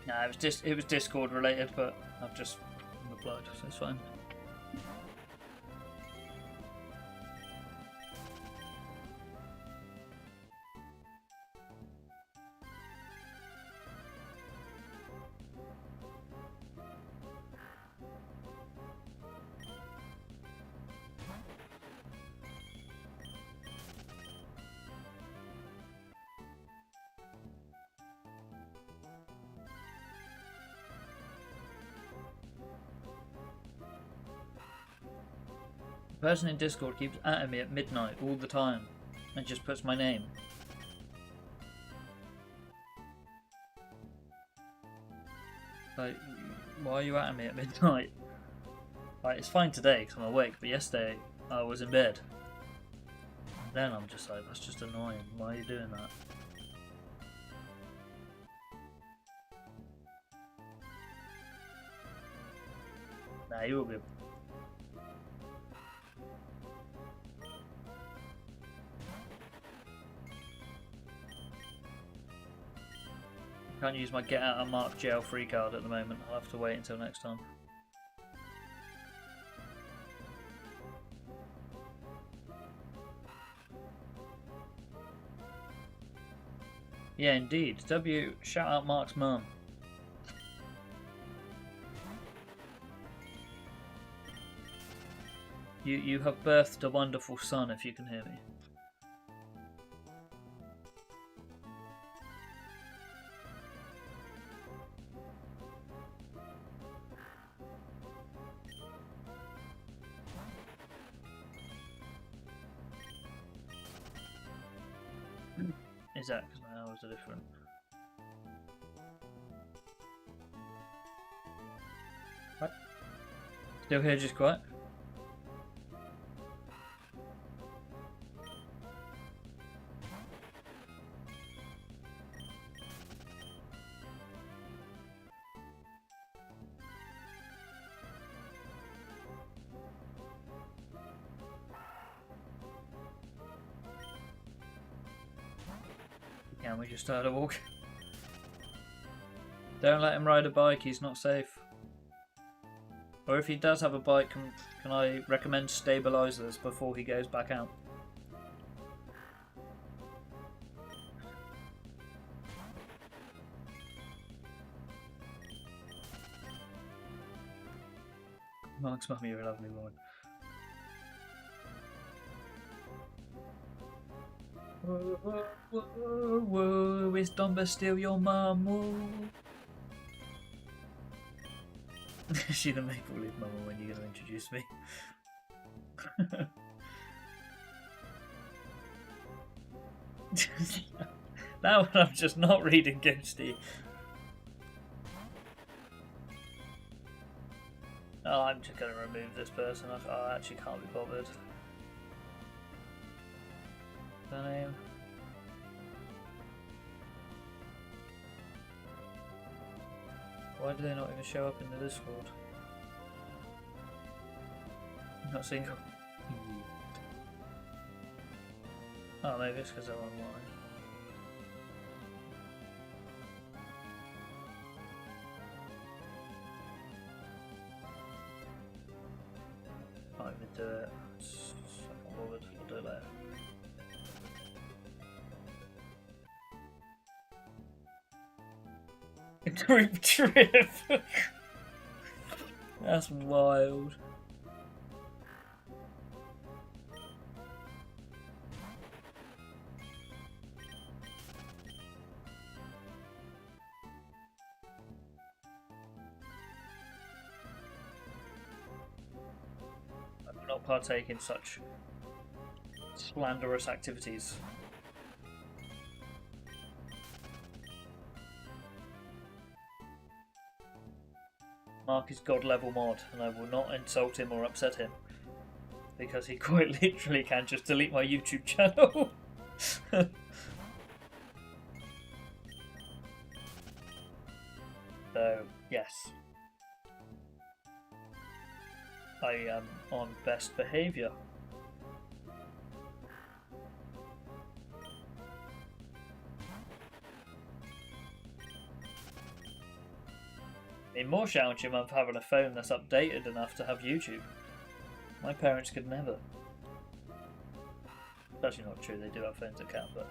Nah, it was Discord related, but I've just replied, so it's fine. The person in Discord keeps at me at midnight all the time and just puts my name. Like, why are you at me at midnight? Like, it's fine today because I'm awake, but yesterday I was in bed. And then I'm just like, that's just annoying. Why are you doing that? Nah, you will be. Can't use my get out of Mark jail free card at the moment. I'll have to wait until next time. Yeah, indeed. W, shout out Mark's mum. You have birthed a wonderful son, if you can hear me. Is that because my hours are different? What? Still here, just quiet? Can we just start a walk? Don't let him ride a bike, he's not safe. Or if he does have a bike, can I recommend stabilizers before he goes back out? Mark's mummy, you're a lovely woman. Whoa, whoa, whoa, whoa, is Dumba still your mum? Whoa. Is she the Maple Leaf mama when you're going to introduce me? That one I'm just not reading Ghosty. Oh, I'm just going to remove this person. I actually can't be bothered. Their name. Why do they not even show up in the Discord? Not single. Oh, maybe it's because they're online. Can't even do it. I'm not bothered. I'll do it later. Group trip. That's wild. I do not partake in such slanderous activities. Mark is god level mod, and I will not insult him or upset him, because he quite literally can just delete my YouTube channel. So, yes. I am on best behaviour. I mean, more challenge him of having a phone that's updated enough to have YouTube. My parents could never. It's actually not true, they do have phones that can, but...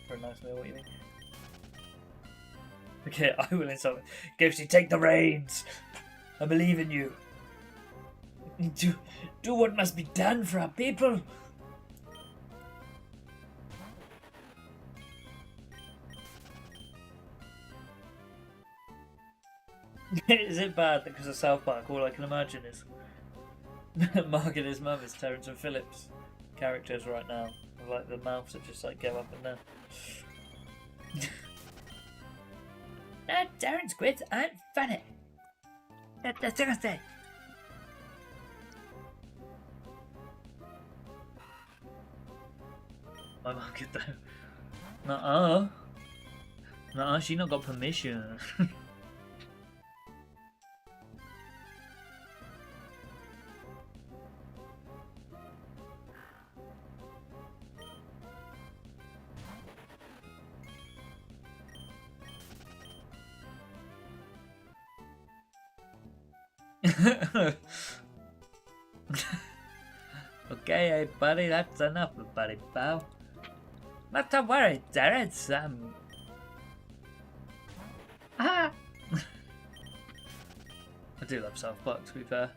For a nice meal, what do you mean? Okay, I will insult him. Ghosty, take the reins! I believe in you. Do what must be done for our people! Is it bad because of South Park? All I can imagine is Mark and his mum is Terrence and Phillips characters right now. With, like the mouths that just like go up and down. Terrence quids aren't funny. That's seriously. My mum could though. Nuh-uh. Nuh-uh, she not got permission. Okay, buddy, that's enough, buddy pal. Not to worry, Terrence. I do love South Park, to be fair.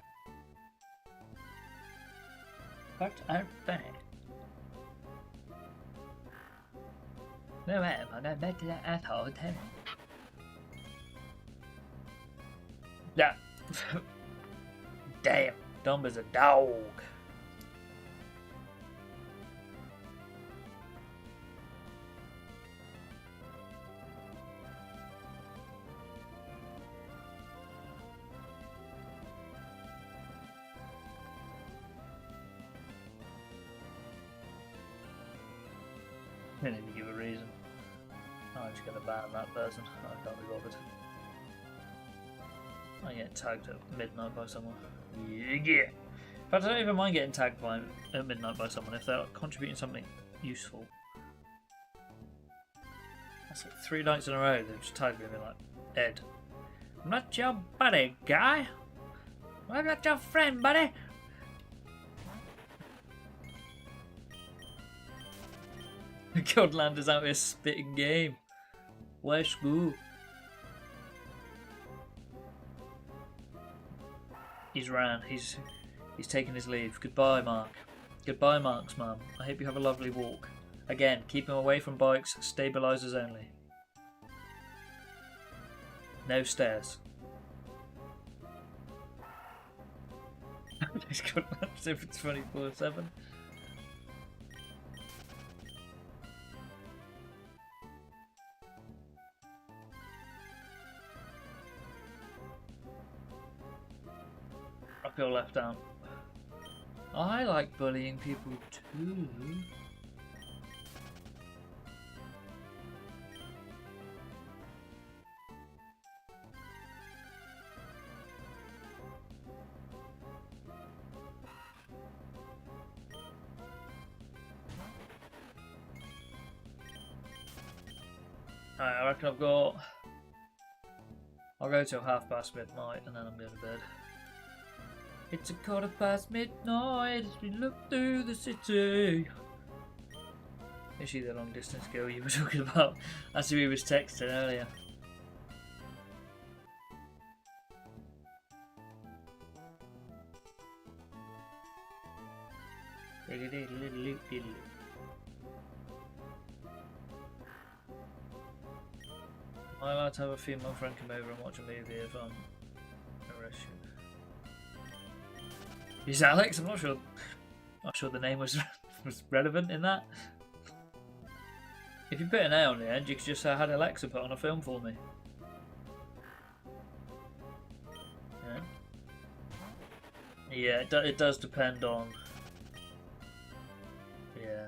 But aren't funny. No, I'm gonna bet that asshole, Terrence. Yeah. Damn, Dumba's a dog. I need to give a reason. I'm just going to ban that person. I can't be bothered. I get tagged at midnight by someone. Yeah. In fact, I don't even mind getting tagged at midnight by someone if they're contributing something useful. That's like 3 nights in a row they've just tagged me and been like, Ed, I'm not your buddy, guy. I'm not your friend, buddy. Godlander's out here spitting game. Let's go. He's ran. He's taken his leave. Goodbye, Mark. Goodbye, Mark's mum. I hope you have a lovely walk. Again, keep him away from bikes. Stabilizers only. No stairs. He's got maps over 24/7. I feel left out. I like bullying people too. Alright, I reckon I'll go till midnight and then I'm going to bed. It's midnight as we look through the city. Is she the long distance girl you were talking about? That's who he was texting earlier. Am I allowed to have a female friend come over and watch a movie if I'm arrested? Is Alex? I'm not sure. Not sure the name was relevant in that. If you put an A on the end, you could just say I had Alexa put on a film for me. Yeah, it does depend on. Yeah.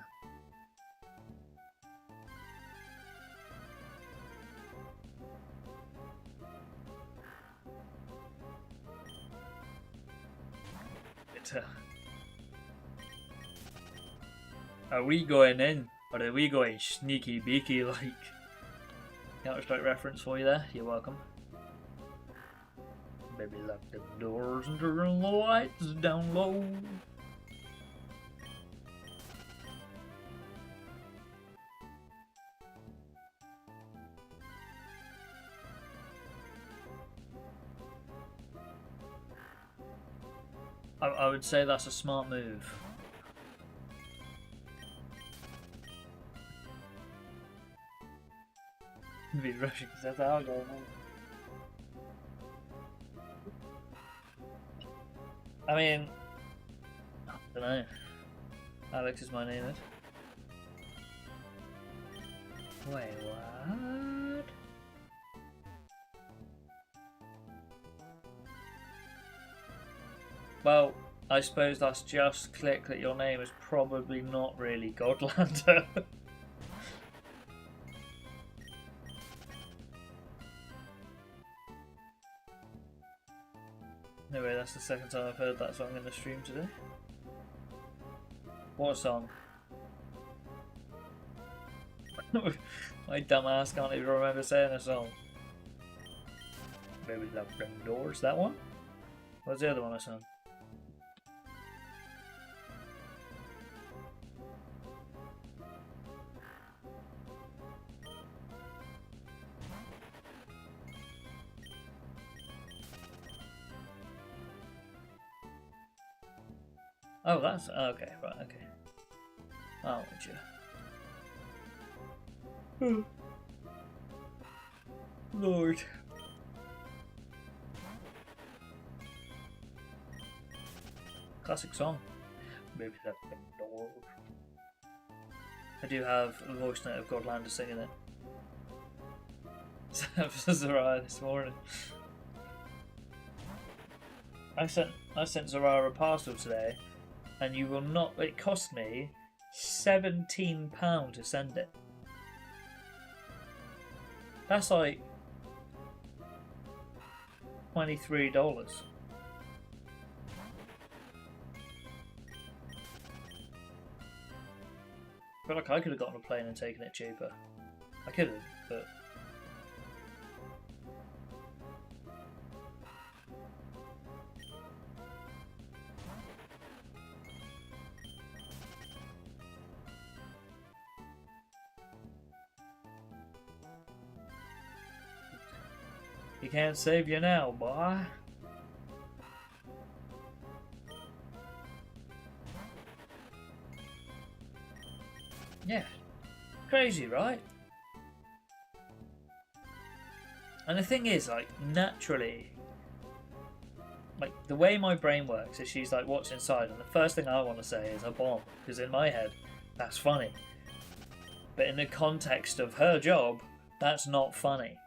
Are we going in, or are we going sneaky beaky like? Counter-Strike reference for you there. You're welcome. Baby, lock the doors and turn the lights down low. I would say that's a smart move. Be rushing because that's how I go. I mean, I don't know. Alex is my name. Wait, what? Well, I suppose that's just click that your name is probably not really Godlander. Anyway, that's the second time I've heard that song in the stream today. What song? My dumb ass can't even remember saying a song. Baby lock them doors, that one? What's the other one I sang? Oh, that's okay, right, okay. Oh, would you? Lord. Classic song. Maybe that's the door. I do have a voice note of Godlander singing it. For Zara this morning. I sent Zara a parcel today. And you will not. It cost me £17 to send it. That's like $23. I feel like I could have gotten a plane and taken it cheaper. I could have, but you can't save you now, boy. Yeah. Crazy, right? And the thing is, like, naturally, like, the way my brain works is she's like, what's inside? And the first thing I want to say is a bomb. Because in my head, that's funny. But in the context of her job, that's not funny.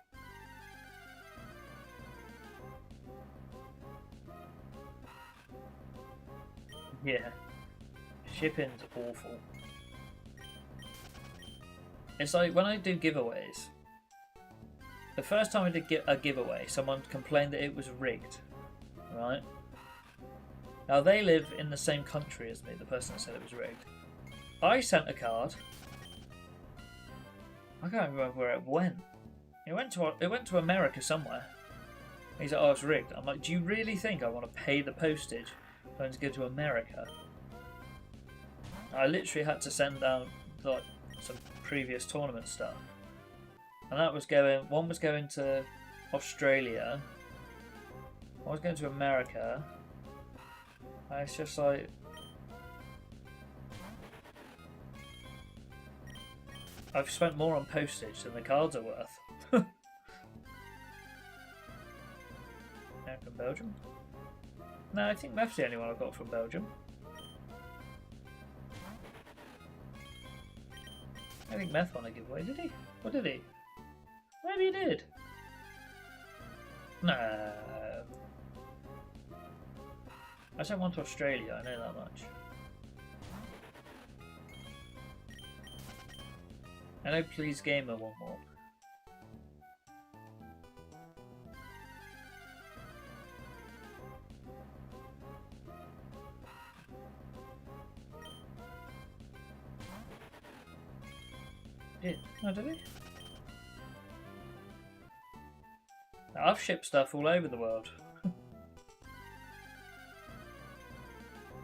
Yeah. Shipping's awful. It's like when I do giveaways. The first time I did a giveaway, someone complained that it was rigged. Right? Now they live in the same country as me, the person that said it was rigged. I sent a card. I can't remember where it went. It went to America somewhere. He's like, oh, it's rigged. I'm like, do you really think I want to pay the postage going to go to America? I literally had to send down like some previous tournament stuff, and that was going. One was going to Australia. One was going to America. And it's just like, I've spent more on postage than the cards are worth. From Belgium? No, I think Meth's the only one I've got from Belgium. I think Meth won a giveaway, did he? Or did he? Maybe he did. No. I sent one to Australia, I know that much. I know Please Gamer one more. Did? No, did he? I've shipped stuff all over the world.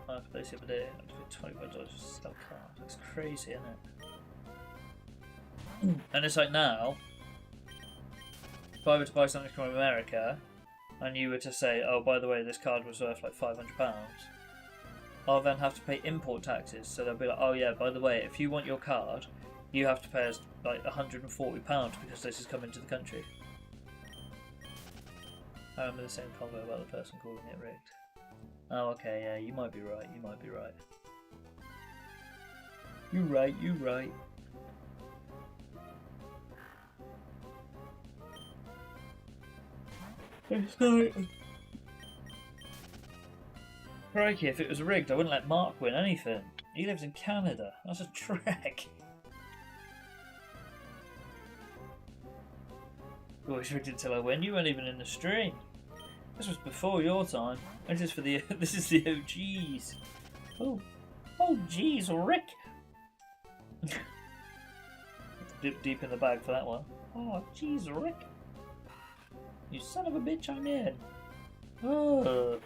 I've basically did $25 for stock card. That's crazy, isn't it? And it's like now, if I were to buy something from America, and you were to say, oh, by the way, this card was worth like £500, I'll then have to pay import taxes. So they'll be like, oh yeah, by the way, if you want your card, you have to pay us like £140 because this is coming to the country. I remember the same convo about the person calling it rigged. Oh, okay, yeah, you might be right, you might be right. You're right, you're right. It's not. Crikey, if it was rigged, I wouldn't let Mark win anything. He lives in Canada. That's a trek. Always rigged until I win. You weren't even in the stream. This was before your time. This is for the this is the OGs. Oh, oh, geez, Rick. Dip deep in the bag for that one. Oh, geez, Rick. You son of a bitch, I'm in. Oh.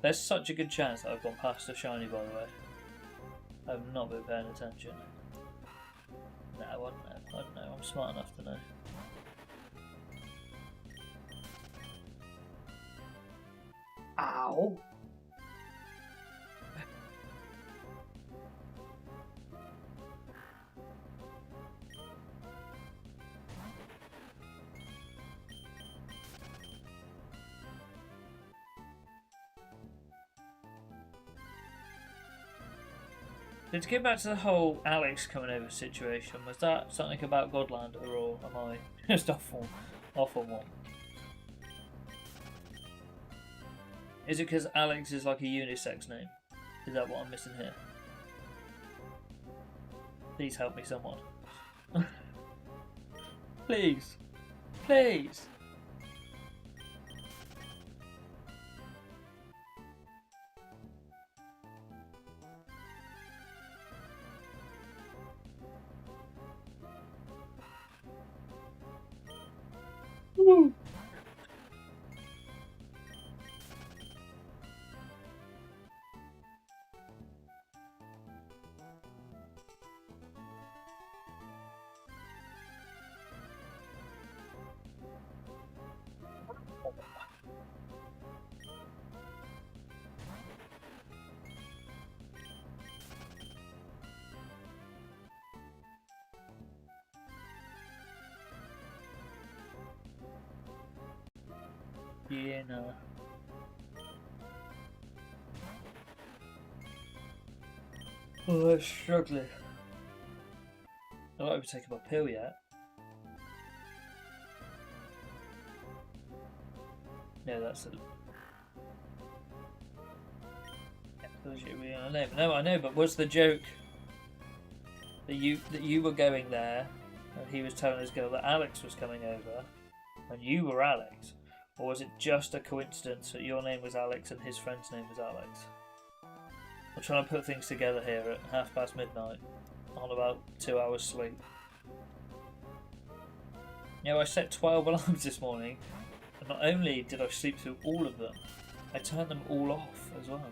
There's such a good chance that I've gone past a shiny, by the way. I've not been paying attention. No, I wouldn't know. I don't know. I'm smart enough to know. Ow! So to get back to the whole Alex coming over situation, was that something about Godlander, or am I just off on one? Is it because Alex is like a unisex name? Is that what I'm missing here? Please help me, someone. Please. Please. Woo. Yeah, no. Oh, I'm struggling. I don't even taken my pill yet. No, that's it. No, I know, but was the joke that you were going there, and he was telling his girl that Alex was coming over, and you were Alex, or was it just a coincidence that your name was Alex and his friend's name was Alex? I'm trying to put things together here at midnight, on about 2 hours sleep. You know, I set 12 alarms this morning, and not only did I sleep through all of them, I turned them all off as well.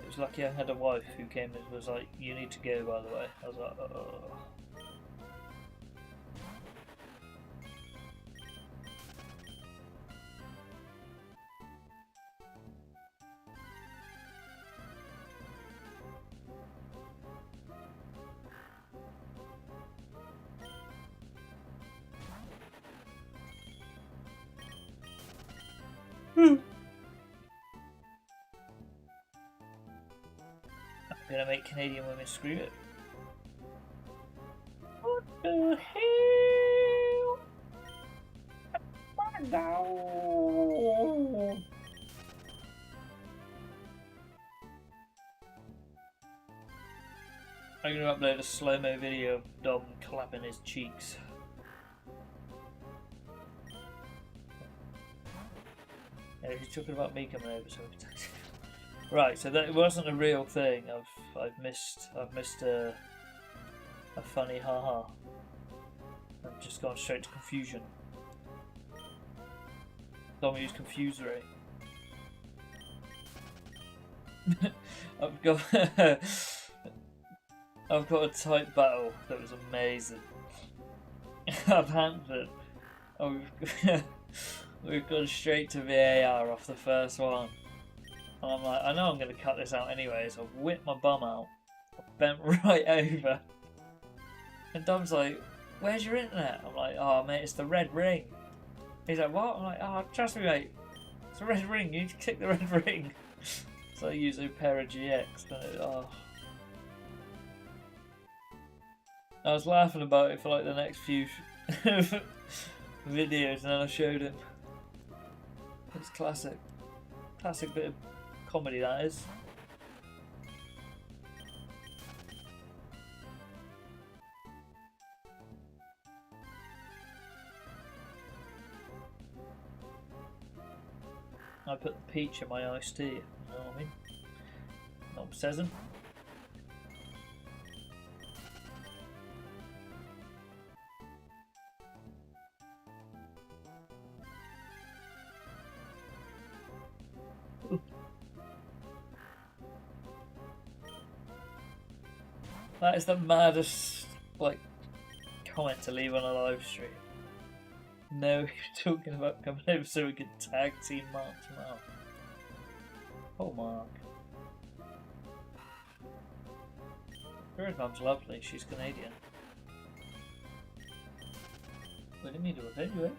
It was lucky I had a wife who came and was like, "You need to go, by the way." I was like, "Oh." I'm gonna make Canadian women screw it. What the hell? No. I'm gonna upload a slow-mo video of Dom clapping his cheeks. Yeah, he's talking about me coming over, so right. So that wasn't a real thing. I've missed a funny haha. I've just gone straight to confusion. Dom used confusery. I've got I've got a type battle that was amazing. I've handed it. Oh, we've gone straight to VAR off the first one. And I'm like, I know I'm going to cut this out anyway, so I've whipped my bum out. I bent right over. And Dom's like, "Where's your internet?" I'm like, "Oh, mate, it's the red ring." He's like, "What?" I'm like, "Oh, trust me, mate. It's a red ring. You need to click the red ring." So I use Opera GX. I was laughing about it for like the next few videos, and then I showed him. It's classic. Classic bit of comedy, that is. I put the peach in my iced tea, you know what I mean? Not says him. That is the maddest comment to leave on a live stream. No, you're talking about coming over so we can tag team Mark tomorrow. Oh, Mark. Her mum's lovely, she's Canadian. We didn't mean to offend you, eh?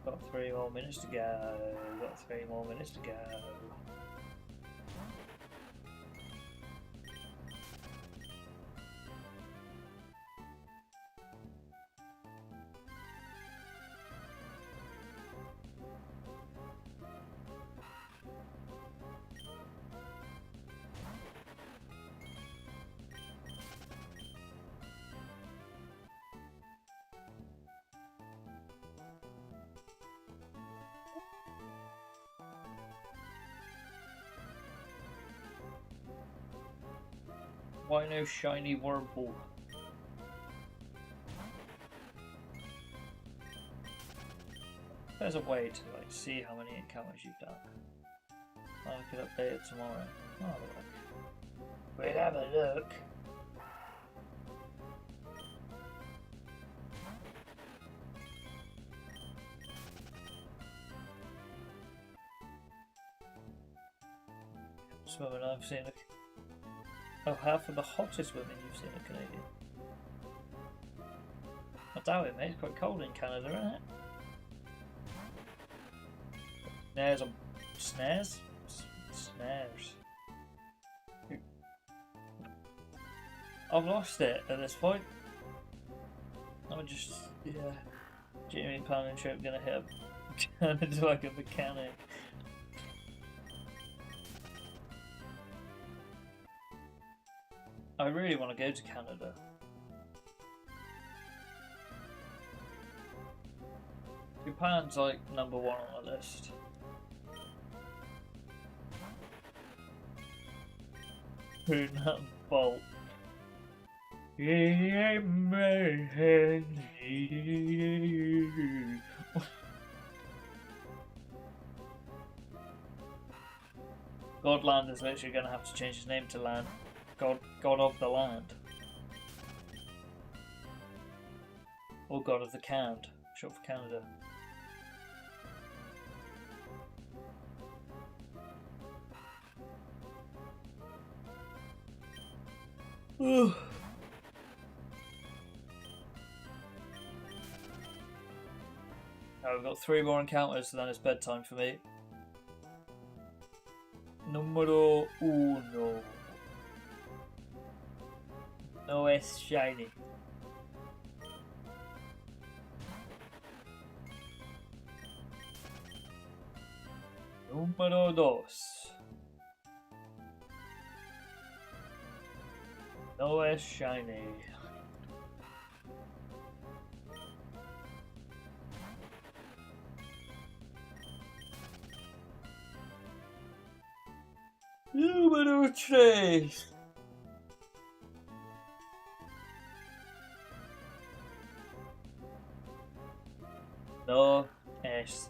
Got 3 more minutes to go. Got 3 more minutes to go. Why no shiny Wurmple? There's a way to like see how many encounters you've done. I could update it tomorrow. Oh, look. We'll have a look. Swimming I've seen a... Oh, half of the hottest women you've seen in Canadian. I doubt it, mate. It's quite cold in Canada, isn't it? Snares on... Snares? Snares. I've lost it at this point. I'm just... Yeah. Jimmy Pan and Chip gonna hit him. Turn into like a mechanic. I really want to go to Canada. Japan's like #1 on the list. That bolt. Godland is literally going to have to change his name to Land. God of the Land. Or God of the Canned, short for Canada. We've got 3 more encounters, so then it's bedtime for me. Numero 1. No es shiny. Numero 2. No es shiny. Número 3. No es shiny.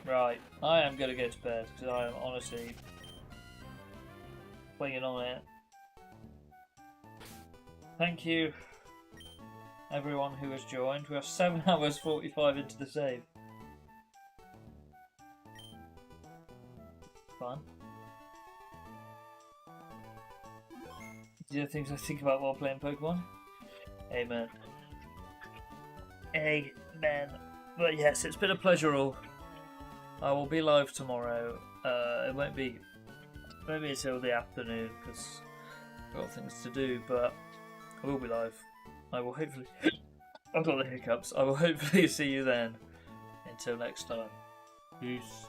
Right, I am gonna go to bed because I am honestly waiting on it. Thank you, everyone who has joined. We are 7 hours 45 into the save. Fun. These are things I think about while playing Pokemon. Amen. Amen. But yes, it's been a pleasure all. I will be live tomorrow. It won't be until the afternoon because I've got things to do, but I will be live. I will hopefully... I've got the hiccups. I will hopefully see you then. Until next time. Peace.